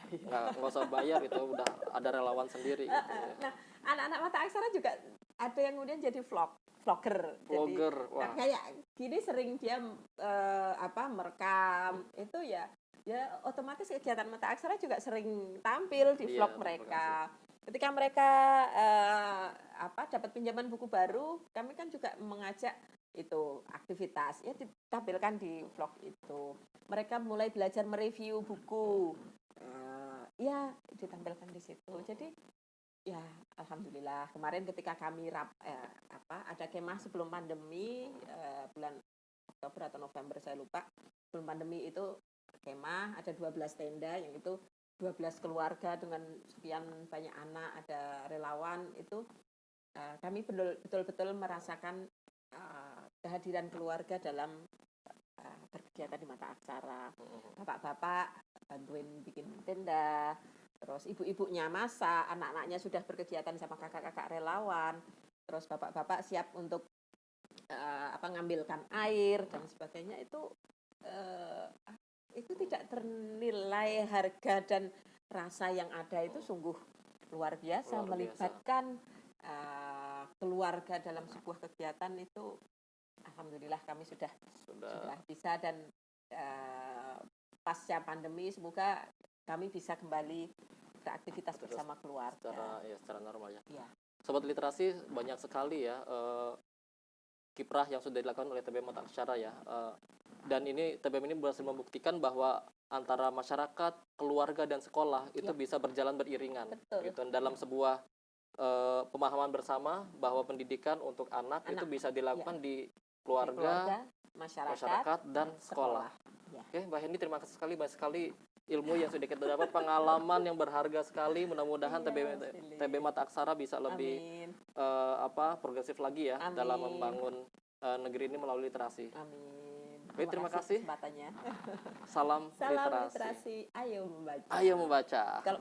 nggak usah bayar itu, udah ada relawan sendiri. Gitu ya. Nah, anak-anak Mata Aksara juga ada yang kemudian jadi vlogger. Jadi, wah. Kayak gini sering dia merekam itu ya otomatis kegiatan Mata Aksara juga sering tampil di vlog mereka. Ketika mereka dapat pinjaman buku baru, kami kan juga mengajak itu aktivitas ya ditampilkan di vlog itu. Mereka mulai belajar mereview buku, ya ditampilkan di situ. Jadi ya alhamdulillah kemarin ketika kami ada kemah sebelum pandemi, bulan Oktober atau November saya lupa, sebelum pandemi itu kemah ada 12 tenda yang itu 12 keluarga dengan sekian banyak anak, ada relawan itu, kami betul-betul merasakan kehadiran keluarga dalam berkegiatan di Mata Aksara. Bapak-bapak bantuin bikin tenda, terus ibu-ibunya masak, anak-anaknya sudah berkegiatan sama kakak-kakak relawan, terus bapak-bapak siap untuk ngambilkan air dan sebagainya. Itu tidak ternilai harga dan rasa yang ada itu sungguh luar biasa. Melibatkan keluarga dalam sebuah kegiatan itu alhamdulillah kami sudah bisa, dan pasca pandemi semoga kami bisa kembali beraktivitas bersama keluarga secara normal ya. Sobat Literasi, banyak sekali ya kiprah yang sudah dilakukan oleh TBM Mata Aksara ya. Dan ini TBM ini berhasil membuktikan bahwa antara masyarakat, keluarga dan sekolah itu bisa berjalan beriringan. Betul. Gitu. Dalam sebuah pemahaman bersama bahwa pendidikan untuk anak itu bisa dilakukan di keluarga, masyarakat dan sekolah. Ya. Oke, Mbak Heni, terima kasih sekali, banyak sekali ilmu yang sudah kita dapat, pengalaman yang berharga sekali. Mudah-mudahan TBM Mata Aksara bisa lebih progresif lagi ya. Amin. Dalam membangun negeri ini melalui literasi. Amin. Baik, terima kasih. Kesempatannya. Salam literasi. Ayo membaca. Ayo membaca. Kalau